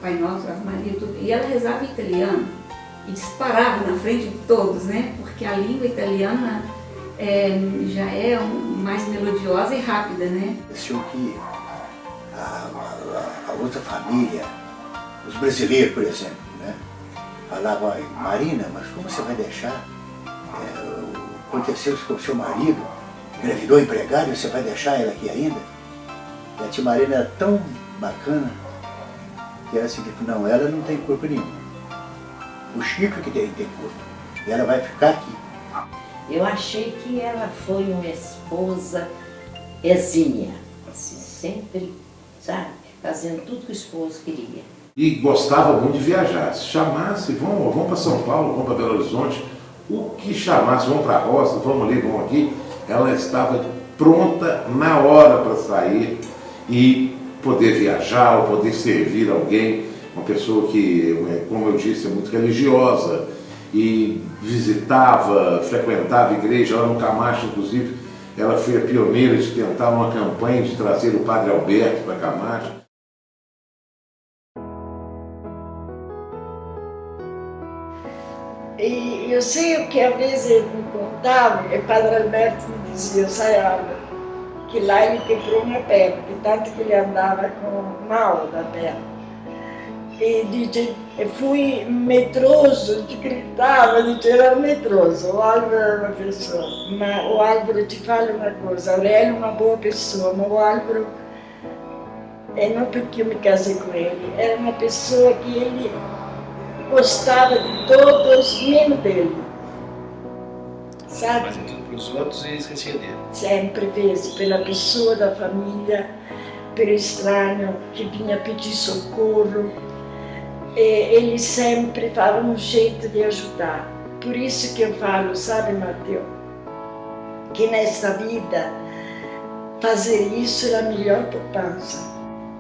[SPEAKER 1] Pai Nosso, Ave Maria, tudo. E ela rezava em italiano e disparava na frente de todos, né? Porque a língua italiana já é mais melodiosa e rápida, né?
[SPEAKER 8] A outra família, os brasileiros, por exemplo, né? Falavam, Marina, mas como você vai deixar? Aconteceu isso com o seu marido, engravidou empregado e você vai deixar ela aqui ainda? E a tia Marina era tão bacana que era assim, não, ela não tem corpo nenhum. O Chico que tem corpo. E ela vai ficar aqui.
[SPEAKER 5] Eu achei que ela foi uma esposa exímia, assim, sempre, sabe, fazendo tudo que o esposo queria.
[SPEAKER 9] E gostava muito de viajar. Se chamasse, vamos para São Paulo, vamos para Belo Horizonte, o que chamasse, vamos para a roça, vamos ali, vamos aqui, ela estava pronta na hora para sair e poder viajar, ou poder servir alguém, uma pessoa que, como eu disse, é muito religiosa, e visitava, frequentava a igreja, lá no Camacho, inclusive, ela foi a pioneira de tentar uma campanha de trazer o Padre Alberto para Camacho.
[SPEAKER 3] E eu sei o que às vezes ele me contava, o Padre Alberto me dizia, Sayara, que lá ele quebrou uma perna, de tanto que ele andava com mal da perna. E eu fui medroso, gritava, era medroso. O Álvaro era uma pessoa, mas o Álvaro, te falo uma coisa, Aurélio é uma boa pessoa, mas o Álvaro, não porque eu me casei com ele, era uma pessoa que ele gostava de todos, menos dele. Sabe?
[SPEAKER 2] Fazia tudo para os outros e esquecia dele.
[SPEAKER 3] Sempre fez pela pessoa da família, pelo estranho que vinha pedir socorro. ele sempre fala um jeito de ajudar. Por isso que eu falo, sabe, Mateus, que nesta vida fazer isso era a melhor poupança.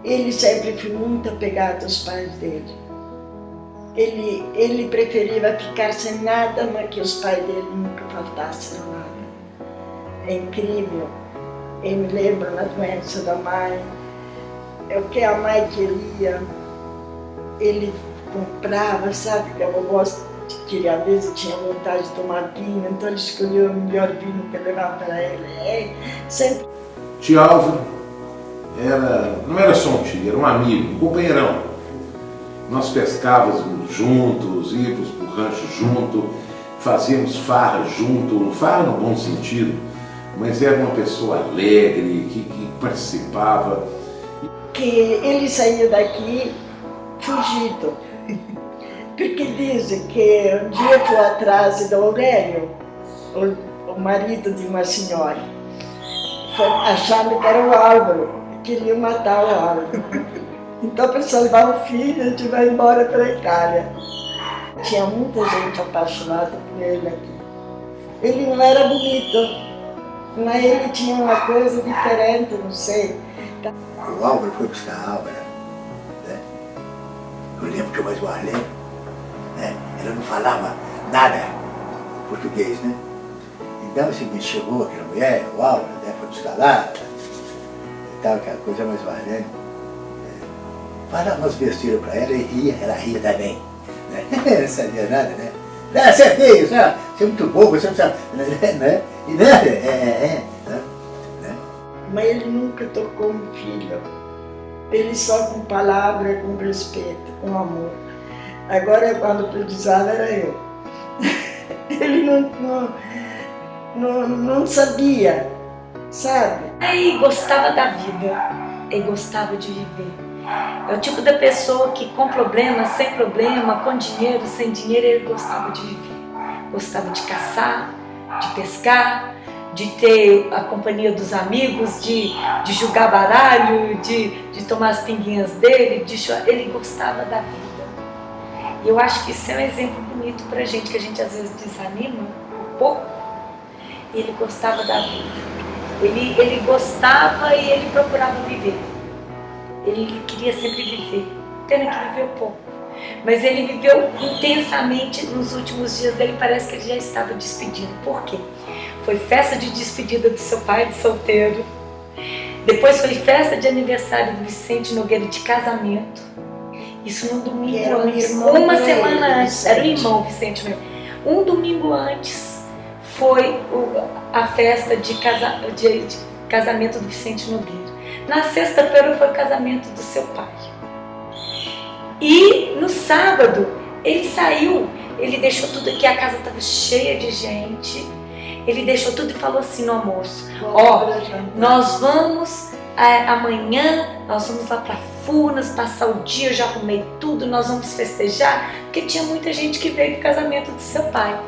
[SPEAKER 3] Ele sempre foi muito apegado aos pais dele. Ele preferia ficar sem nada, mas que os pais dele nunca faltassem nada. É incrível. Eu me lembro na doença da mãe, o que a mãe queria, ele comprava, sabe, que a vovó queria, às vezes tinha vontade de tomar vinho, então ele escolheu o melhor vinho que levava para ele. Sempre.
[SPEAKER 9] Tio Álvaro não era só um tio, era um amigo, um companheirão. Nós pescávamos juntos, íamos para o rancho junto, fazíamos farra junto, farra no bom sentido, mas era uma pessoa alegre, que participava.
[SPEAKER 3] Que ele saiu daqui fugido, porque dizem que um dia foi atrás do Aurélio, o marido de uma senhora, achando que era o Álvaro, queria matar o Álvaro. Então, para salvar o filho, a gente vai embora para a Itália. Tinha muita gente apaixonada por ele aqui. Ele não era bonito, mas ele tinha uma coisa diferente, não sei.
[SPEAKER 8] O Álvaro foi buscar a Álvaro, né? Eu lembro que o Arlene, né? Ela não falava nada português, né? Então, o seguinte, chegou aquela mulher, o Álvaro, né? Foi buscar lá, e tal, aquela coisa, mas o Arlene falava umas besteiras pra ela e ela ria também, né? Não sabia nada, né? Ah, você é feio, você é muito bobo, você não sabe, né? E nada, né?
[SPEAKER 3] Mas ele nunca tocou um filho. Ele só com palavra, com respeito, com amor. Agora, quando precisava, era eu. Ele não sabia, sabe?
[SPEAKER 10] Ele gostava da vida, ele gostava de viver. É o tipo da pessoa que com problema, sem problema, com dinheiro, sem dinheiro, ele gostava de viver. Gostava de caçar, de pescar, de ter a companhia dos amigos, de jogar baralho, de tomar as pinguinhas dele, ele gostava da vida. E eu acho que isso é um exemplo bonito pra gente, que a gente às vezes desanima um pouco. Ele gostava da vida. Ele gostava e ele procurava viver. Ele queria sempre viver. Pena que viveu pouco. Mas ele viveu intensamente nos últimos dias dele, parece que ele já estava despedindo. Por quê? Foi festa de despedida do seu pai de solteiro. Depois foi festa de aniversário do Vicente Nogueira de casamento. Isso no domingo antes, uma semana antes. Era o irmão Vicente Nogueira. Um domingo antes foi a festa de casamento do Vicente Nogueira. Na sexta-feira foi o casamento do seu pai. E no sábado ele saiu, ele deixou tudo aqui, a casa estava cheia de gente. Ele deixou tudo e falou assim no almoço: nós vamos amanhã, nós vamos lá para Furnas passar o dia, eu já arrumei tudo, nós vamos festejar, porque tinha muita gente que veio do casamento do seu pai.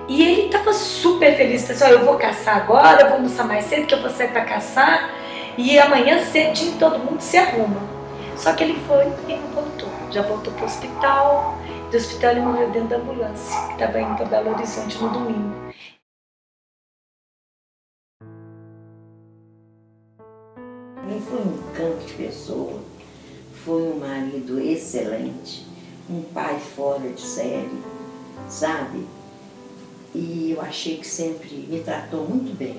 [SPEAKER 10] E ele estava super feliz, pessoal, eu vou caçar agora, eu vou almoçar mais cedo, que eu vou sair para caçar, e amanhã cedinho todo mundo se arruma. Só que ele foi e não voltou, já voltou para o hospital, do hospital ele morreu dentro da ambulância, que estava indo para Belo Horizonte no domingo.
[SPEAKER 5] Ele foi um encanto de pessoa, foi um marido excelente, um pai fora de série, sabe? E eu achei que sempre me tratou muito bem.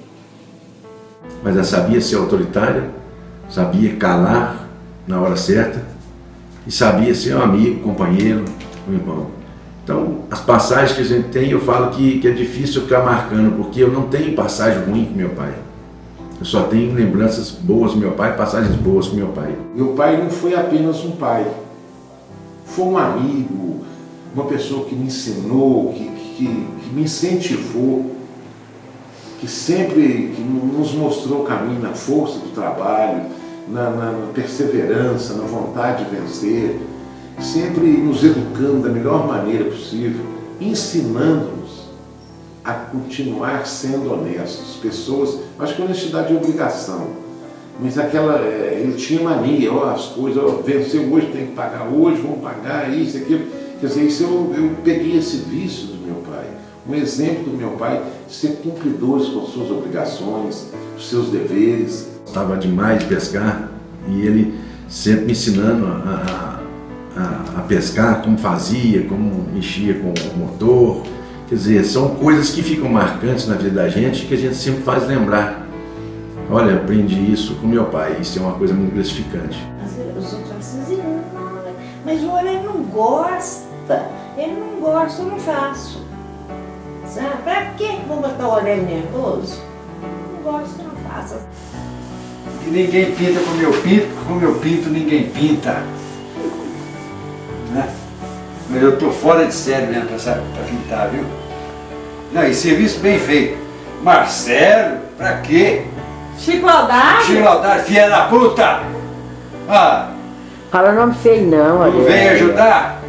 [SPEAKER 7] Mas ela sabia ser autoritária, sabia calar na hora certa e sabia ser um amigo, companheiro, um irmão. Então, as passagens que a gente tem, eu falo que é difícil ficar marcando, porque eu não tenho passagem ruim com meu pai. Eu só tenho lembranças boas com meu pai, passagens boas com meu pai.
[SPEAKER 9] Meu pai não foi apenas um pai, foi um amigo, uma pessoa que me ensinou, que me incentivou, que sempre nos mostrou o caminho na força do trabalho, na perseverança, na vontade de vencer, sempre nos educando da melhor maneira possível, ensinando-nos a continuar sendo honestos. Pessoas, acho que honestidade é obrigação. Mas ele tinha mania, as coisas, venceu hoje, tem que pagar hoje, vamos pagar isso, aquilo. Quer dizer, isso eu peguei esse vício do meu pai, um exemplo do meu pai de ser cumpridores com suas obrigações, os seus deveres.
[SPEAKER 7] Gostava demais de pescar e ele sempre me ensinando a pescar, como fazia, como mexia com o motor. Quer dizer, são coisas que ficam marcantes na vida da gente que a gente sempre faz lembrar. Olha, aprendi isso com meu pai, isso é uma coisa muito gratificante.
[SPEAKER 5] Os outros falam assim, não, mas o Aurélio não gosta, eu não faço. Sabe? Pra que vou botar o Aurélio nervoso? Não gosto, eu não faço.
[SPEAKER 13] E ninguém pinta como eu pinto, ninguém pinta. Né? Mas eu tô fora de série mesmo pra pintar, viu? Não, e serviço bem feito. Marcelo, pra quê?
[SPEAKER 6] Chico Aldade?
[SPEAKER 13] Chico Aldade, filha da puta! Ah,
[SPEAKER 4] Fala nome feio não, olha.
[SPEAKER 13] não vem ajudar?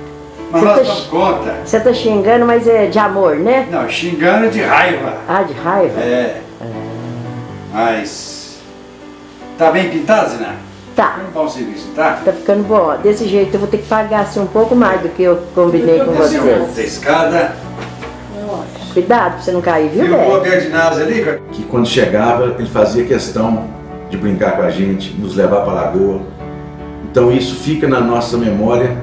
[SPEAKER 13] Mas nós damos conta.
[SPEAKER 4] Você tá xingando, mas é de amor, né?
[SPEAKER 13] Não, xingando de raiva.
[SPEAKER 4] Ah, de raiva?
[SPEAKER 13] É. Mas... Tá bem pintado, Zina?
[SPEAKER 4] Tá.
[SPEAKER 13] Um bom serviço, tá?
[SPEAKER 4] Tá ficando bom. Desse jeito eu vou ter que pagar assim, um pouco mais do que eu combinei com
[SPEAKER 13] Descer um pouco da
[SPEAKER 4] vocês.
[SPEAKER 13] escada.
[SPEAKER 4] Cuidado pra você não cair, viu,
[SPEAKER 13] Viu o
[SPEAKER 4] velho?
[SPEAKER 13] poder de ginásio ali, cara?
[SPEAKER 7] Que quando chegava, ele fazia questão de brincar com a gente, nos levar para a lagoa. Então isso fica na nossa memória,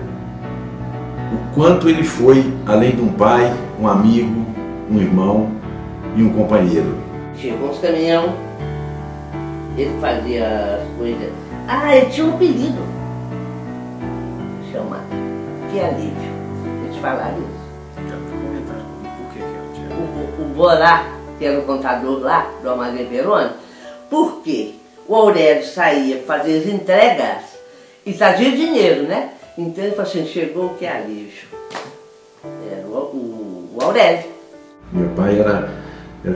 [SPEAKER 7] o quanto ele foi, além de um pai, um amigo, um irmão e um companheiro.
[SPEAKER 4] Chegou uns caminhão, ele fazia as coisas. Ah, ele tinha um apelido. Chama Que Alívio. Eles falaram isso. O Borá, que era o contador lá do Armazém Peroni, porque o Aurélio saía fazer as entregas e trazia dinheiro, né? Então ele falou assim, chegou o Que Alívio. Era o Aurélio.
[SPEAKER 7] Meu pai era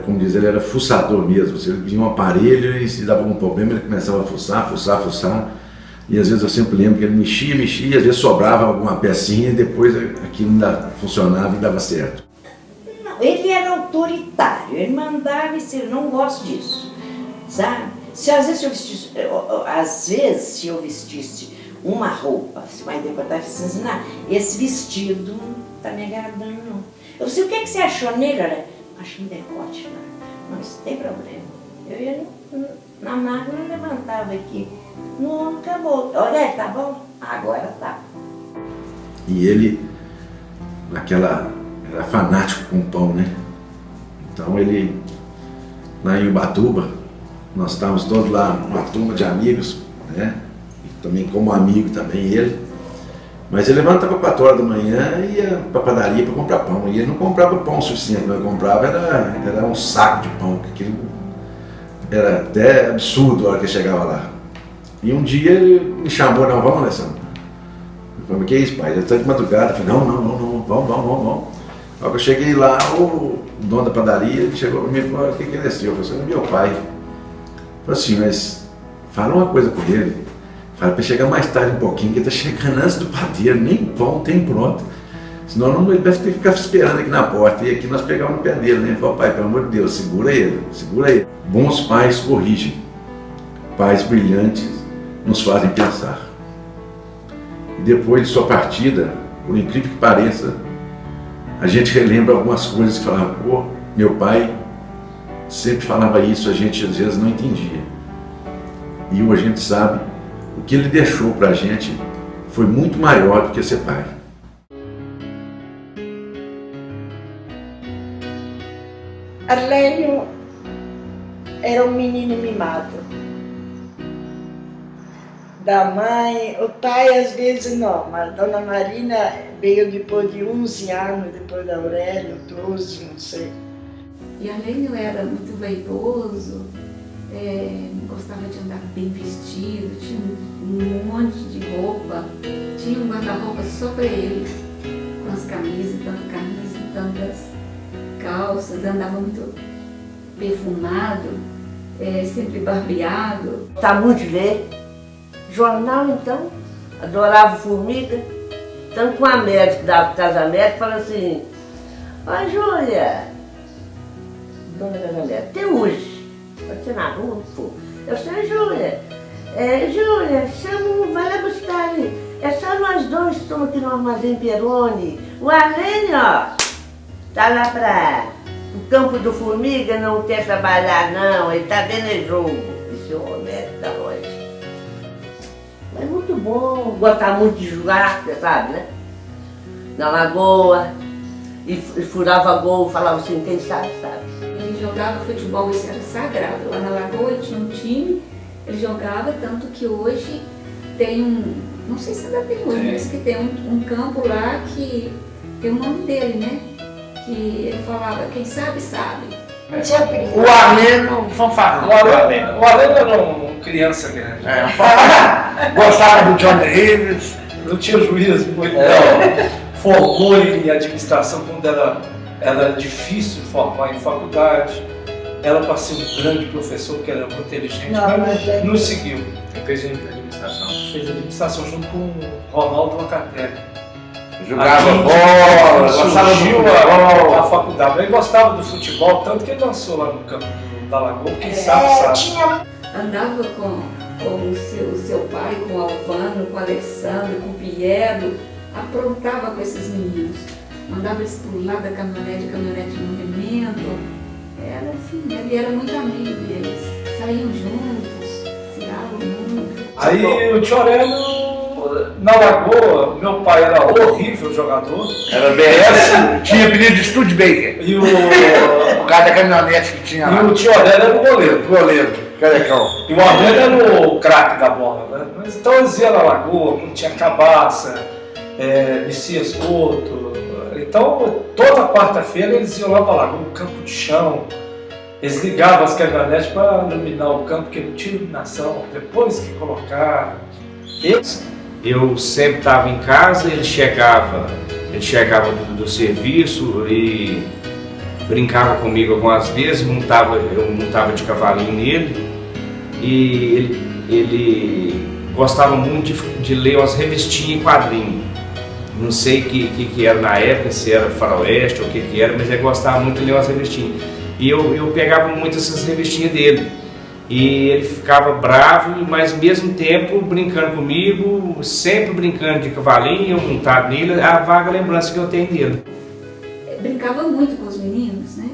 [SPEAKER 7] como dizer, ele era fuçador mesmo. Se ele vinha um aparelho e se dava algum problema, ele começava a fuçar. E às vezes eu sempre lembro que ele mexia, às vezes sobrava alguma pecinha e depois aquilo ainda funcionava e dava certo.
[SPEAKER 5] Não, ele era autoritário, ele mandava e disse, eu não gosto disso, sabe? Se eu vestisse uma roupa, se mais tempo eu estava assim, não, esse vestido não está me agradando, não. Eu disse, o que você achou nele? Olha, achei um decote, não, isso tem problema. Eu ia na máquina, levantava aqui, não, acabou. Olha, tá bom? Agora tá.
[SPEAKER 7] E ele, era fanático com pão, né? Então ele, lá em Ubatuba, nós estávamos todos lá, uma turma de amigos, né? E também como amigo também ele. Mas ele levantava 4 horas da manhã e ia para a padaria para comprar pão. E ele não comprava pão suficiente, mas comprava era um saco de pão, que aquilo era até absurdo a hora que ele chegava lá. E um dia ele me chamou, não, vamos, Alessandro. Eu falei, que é isso, pai? Já está de madrugada. Eu falei, não, vamos. Aí eu cheguei lá, o dono da padaria, ele chegou para mim e falou, o que ele é seu? Eu falei, é meu pai. Eu falei assim, mas fala uma coisa com ele. Fala para chegar mais tarde um pouquinho, que ele está chegando antes do padeiro, nem pão tem pronto. Senão não, ele vai ter que ficar esperando aqui na porta. E aqui nós pegamos no pé dele, né? Ele falou, pai, pelo amor de Deus, segura ele. Bons pais corrigem. Pais brilhantes nos fazem pensar. E depois de sua partida, por incrível que pareça, a gente relembra algumas coisas que falava, pô, meu pai sempre falava isso, a gente às vezes não entendia. E hoje a gente sabe, o que ele deixou pra gente foi muito maior do que ser pai.
[SPEAKER 3] Arlélio era um menino mimado. Da mãe, o pai às vezes não, mas a Dona Marina veio depois de 11 anos, depois da Aurélio, 12, não sei.
[SPEAKER 1] E Arlélio era muito vaidoso, gostava de andar bem vestido, tinha um monte de roupa, tinha um guarda-roupa só para ele, com as camisas, tantas calças, andava muito perfumado, sempre barbeado.
[SPEAKER 4] Tá muito de ler. Jornal, então, adorava formiga. Tanto com a médica que dava casamento, fala assim, ó, Júlia, dona casamento, até hoje, pode ser na rua, pô. Eu sei, Júlia, Júlia, chama, vai lá buscar ali. É só nós dois que estamos aqui no Armazém Pieroni. O Arlênio, ó, tá lá para o campo do Formiga, não quer trabalhar não, ele tá vendo é jogo. Esse homem é da longe. Mas muito bom, gostava muito de jogar, você sabe, né? Na lagoa, e furava gol, falava assim, quem sabe, sabe.
[SPEAKER 1] Ele jogava futebol, isso era sagrado. Lá na lagoa ele tinha um time, ele jogava, tanto que hoje tem não sei se ainda tem hoje, mas que tem um campo lá que tem o nome dele, né? Que ele falava, quem sabe, sabe.
[SPEAKER 11] O Arlênio fanfarrão.
[SPEAKER 12] O Arlênio era uma criança grande.
[SPEAKER 11] Gostava do Johnny Rivers.
[SPEAKER 12] Não tinha juízo muito. Formou em administração quando era difícil formar em faculdade. Era para ser um grande professor, porque era muito inteligente, mas não seguiu. Ele fez administração. Fez administração junto com o Ronaldo Locatelli.
[SPEAKER 11] Jogava bola, gostava do futebol.
[SPEAKER 12] A faculdade. Ele gostava do futebol, tanto que ele lançou lá no campo da Lagoa, quem sabe.
[SPEAKER 1] Andava com o seu pai, com o Alvano, com o Alessandro, com o Piero, aprontava com esses meninos. Mandava eles pular da caminhonete em movimento. Era assim, ele era muito amigo deles. Saíam juntos, passeavam muito.
[SPEAKER 12] Aí o tio Aurélio, na Lagoa, meu pai era horrível jogador.
[SPEAKER 11] Era BS, tinha apelido de Studebaker.
[SPEAKER 12] E
[SPEAKER 11] o cara da caminhonete que tinha lá.
[SPEAKER 12] E o tio Aurélio era o goleiro.
[SPEAKER 11] Carecão.
[SPEAKER 12] E o Aurélio era o craque da bola, né? Mas então eles iam na Lagoa, quando tinha cabaça, Messias Couto. Então, toda quarta-feira eles iam lá para a Lagoa, no campo de chão. Eles ligavam as caminhonetes para iluminar o campo, porque não tinha iluminação. Depois que colocaram. Eu sempre estava em casa, ele chegava do serviço e brincava comigo algumas vezes, eu montava de cavalinho nele. E ele gostava muito de ler umas revistinhas em quadrinho. Não sei o que era na época, se era faroeste ou o que era, mas ele gostava muito de ler umas revistinhas. E eu pegava muito essas revistinhas dele. E ele ficava bravo, mas ao mesmo tempo brincando comigo, sempre brincando de cavalinho, eu montado nele, a vaga lembrança que eu tenho dele.
[SPEAKER 1] Brincava muito com os meninos, né?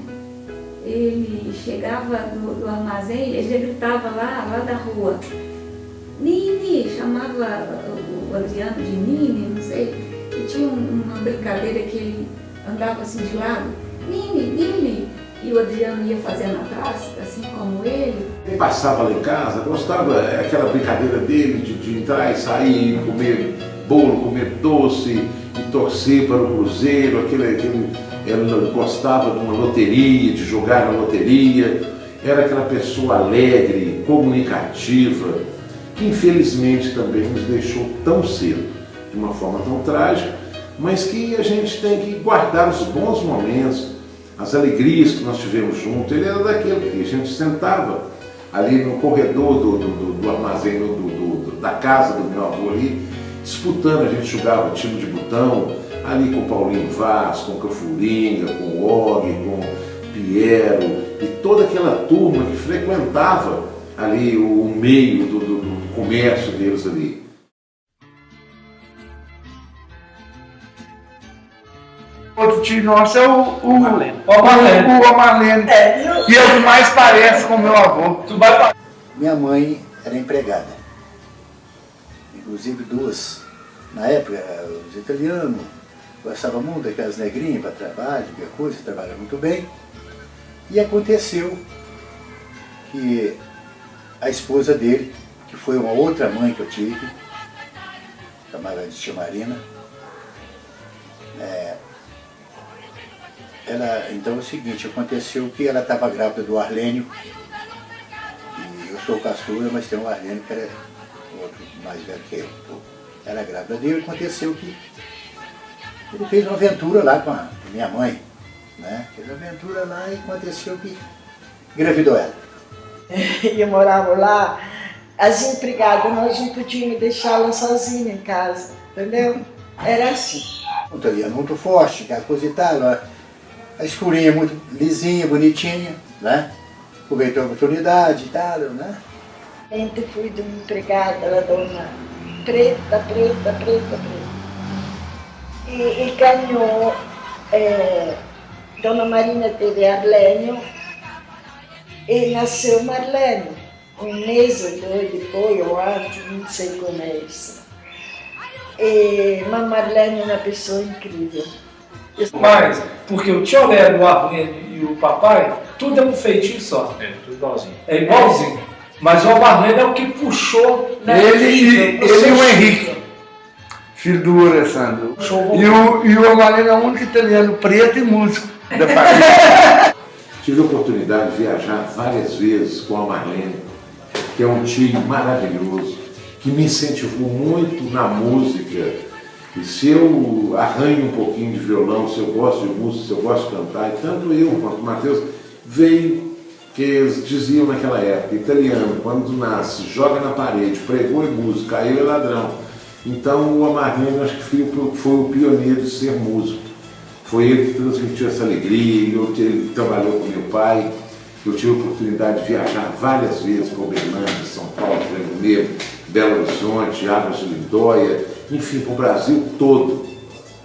[SPEAKER 1] Ele chegava do armazém, ele já gritava lá da rua. Nini, chamava o Adriano de Nini, não sei. E tinha uma brincadeira que ele andava assim de lado, Nini, e o Adriano ia fazendo atrás, assim como ele.
[SPEAKER 9] Ele passava lá em casa, gostava aquela brincadeira dele de entrar e sair, comer bolo, comer doce e torcer para o Cruzeiro, ele gostava de uma loteria, de jogar na loteria, era aquela pessoa alegre, comunicativa, que infelizmente também nos deixou tão cedo, de uma forma tão trágica, mas que a gente tem que guardar os bons momentos, as alegrias que nós tivemos junto. Ele era daquele que a gente sentava ali no corredor do armazém, da casa do meu avô ali, disputando. A gente jogava time de botão, ali com o Paulinho Vaz, com o Cafuringa, com o Og, com o Piero, e toda aquela turma que frequentava ali o meio do comércio deles ali.
[SPEAKER 11] Outro tio nosso é o Marlene, que é o que mais parece com o meu avô.
[SPEAKER 8] Minha mãe era empregada, inclusive duas. Na época, os italianos gostavam muito daquelas negrinhas para trabalho, qualquer coisa, trabalhavam muito bem. E aconteceu que a esposa dele, que foi uma outra mãe que eu tive, chamava de tia Marina, então é o seguinte, aconteceu que ela estava grávida do Arlênio, e eu sou caçula, mas tem um Arlênio que era outro mais velho que eu. Era grávida dele, aconteceu que ele fez uma aventura lá com a minha mãe, né? Fez uma aventura lá e aconteceu que engravidou ela.
[SPEAKER 3] Eu morava lá, as empregadas, nós não podíamos deixá-la sozinha em casa, entendeu? Era assim.
[SPEAKER 8] Um italiano muito forte, aquela coisa e tal, a escurinha muito lisinha, bonitinha, né? Aproveitou a oportunidade e tal, né?
[SPEAKER 3] Fui de uma empregada, ela dona preta. E ganhou, Dona Marina teve Arlênio e nasceu Marlene. Um mês ou dois depois, eu acho, não sei como é isso. Mas Marlene é uma pessoa incrível.
[SPEAKER 14] Mas, porque o tio Léo, o Arlênio e o papai, tudo é um feitio só.
[SPEAKER 12] É, tudo igualzinho.
[SPEAKER 14] É igualzinho. Mas o Marlene é o que puxou, né?
[SPEAKER 11] Ele e o Henrique, filho do Alessandro. E o Marlene é o único italiano preto e músico da família.
[SPEAKER 9] Tive a oportunidade de viajar várias vezes com a Marlene, que é um tio maravilhoso, que me incentivou muito na música. E se eu arranho um pouquinho de violão, se eu gosto de música, se eu gosto de cantar, e tanto eu quanto o Matheus, veio que eles diziam naquela época, italiano, quando nasce, joga na parede, pregou em música, caiu é ladrão. Então o Amarino, acho que foi o pioneiro de ser músico. Foi ele que transmitiu essa alegria, ele trabalhou com meu pai. Eu tive a oportunidade de viajar várias vezes para Uberlândia, São Paulo, Rio Negro, Belo Horizonte, Águas de Lindóia, enfim, para o Brasil todo,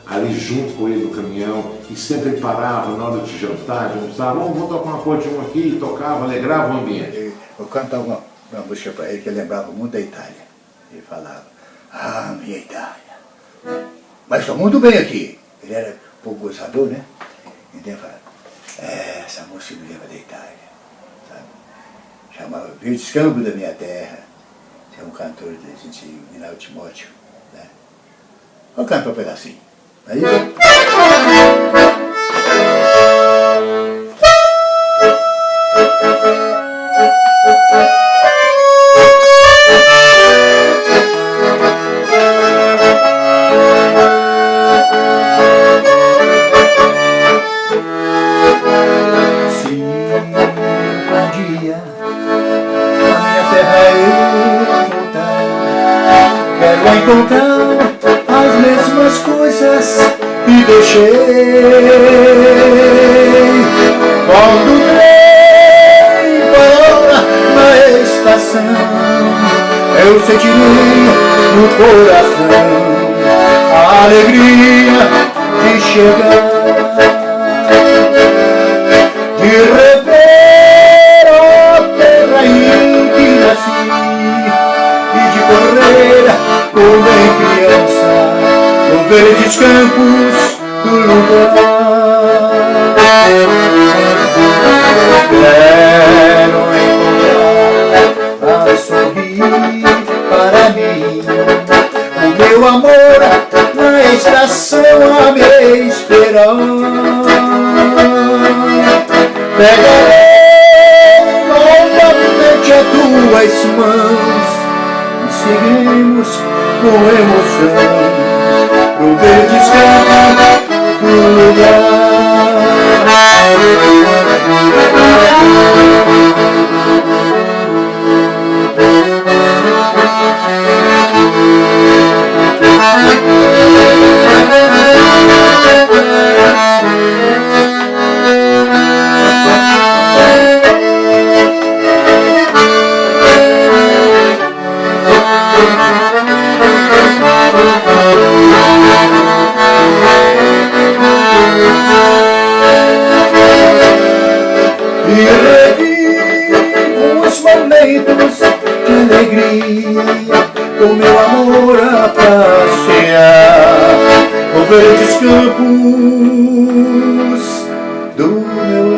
[SPEAKER 9] ali junto com ele no caminhão, e sempre ele parava na hora de jantar, de almoçar, vamos tocar uma coisa de um aqui, tocava, alegrava o ambiente.
[SPEAKER 8] Eu cantava uma música para ele que ele lembrava muito da Itália. Ele falava, minha Itália, mas estou muito bem aqui. Ele era um pouco gozador, né? Então ele falava, essa música me lembra da Itália, sabe? Chamava Verdes Campos da Minha Terra. É um cantor da gente, Minal Timóteo, né? Vamos cantar um pedacinho, não é isso? Encontrar as mesmas coisas que deixei quando o trem parou na estação. Eu sentirei no coração a alegria de chegar, de rever a terra em que nasci e de correr como em criança, no verdes campos do lugar. Quero encontrar a sorrir para mim, o meu amor na estação a me esperar. Pegarei novamente as tuas mãos e seguiremos com emoção pro verdes campos do lugar. De alegria, com meu amor a passear por verdes campos do meu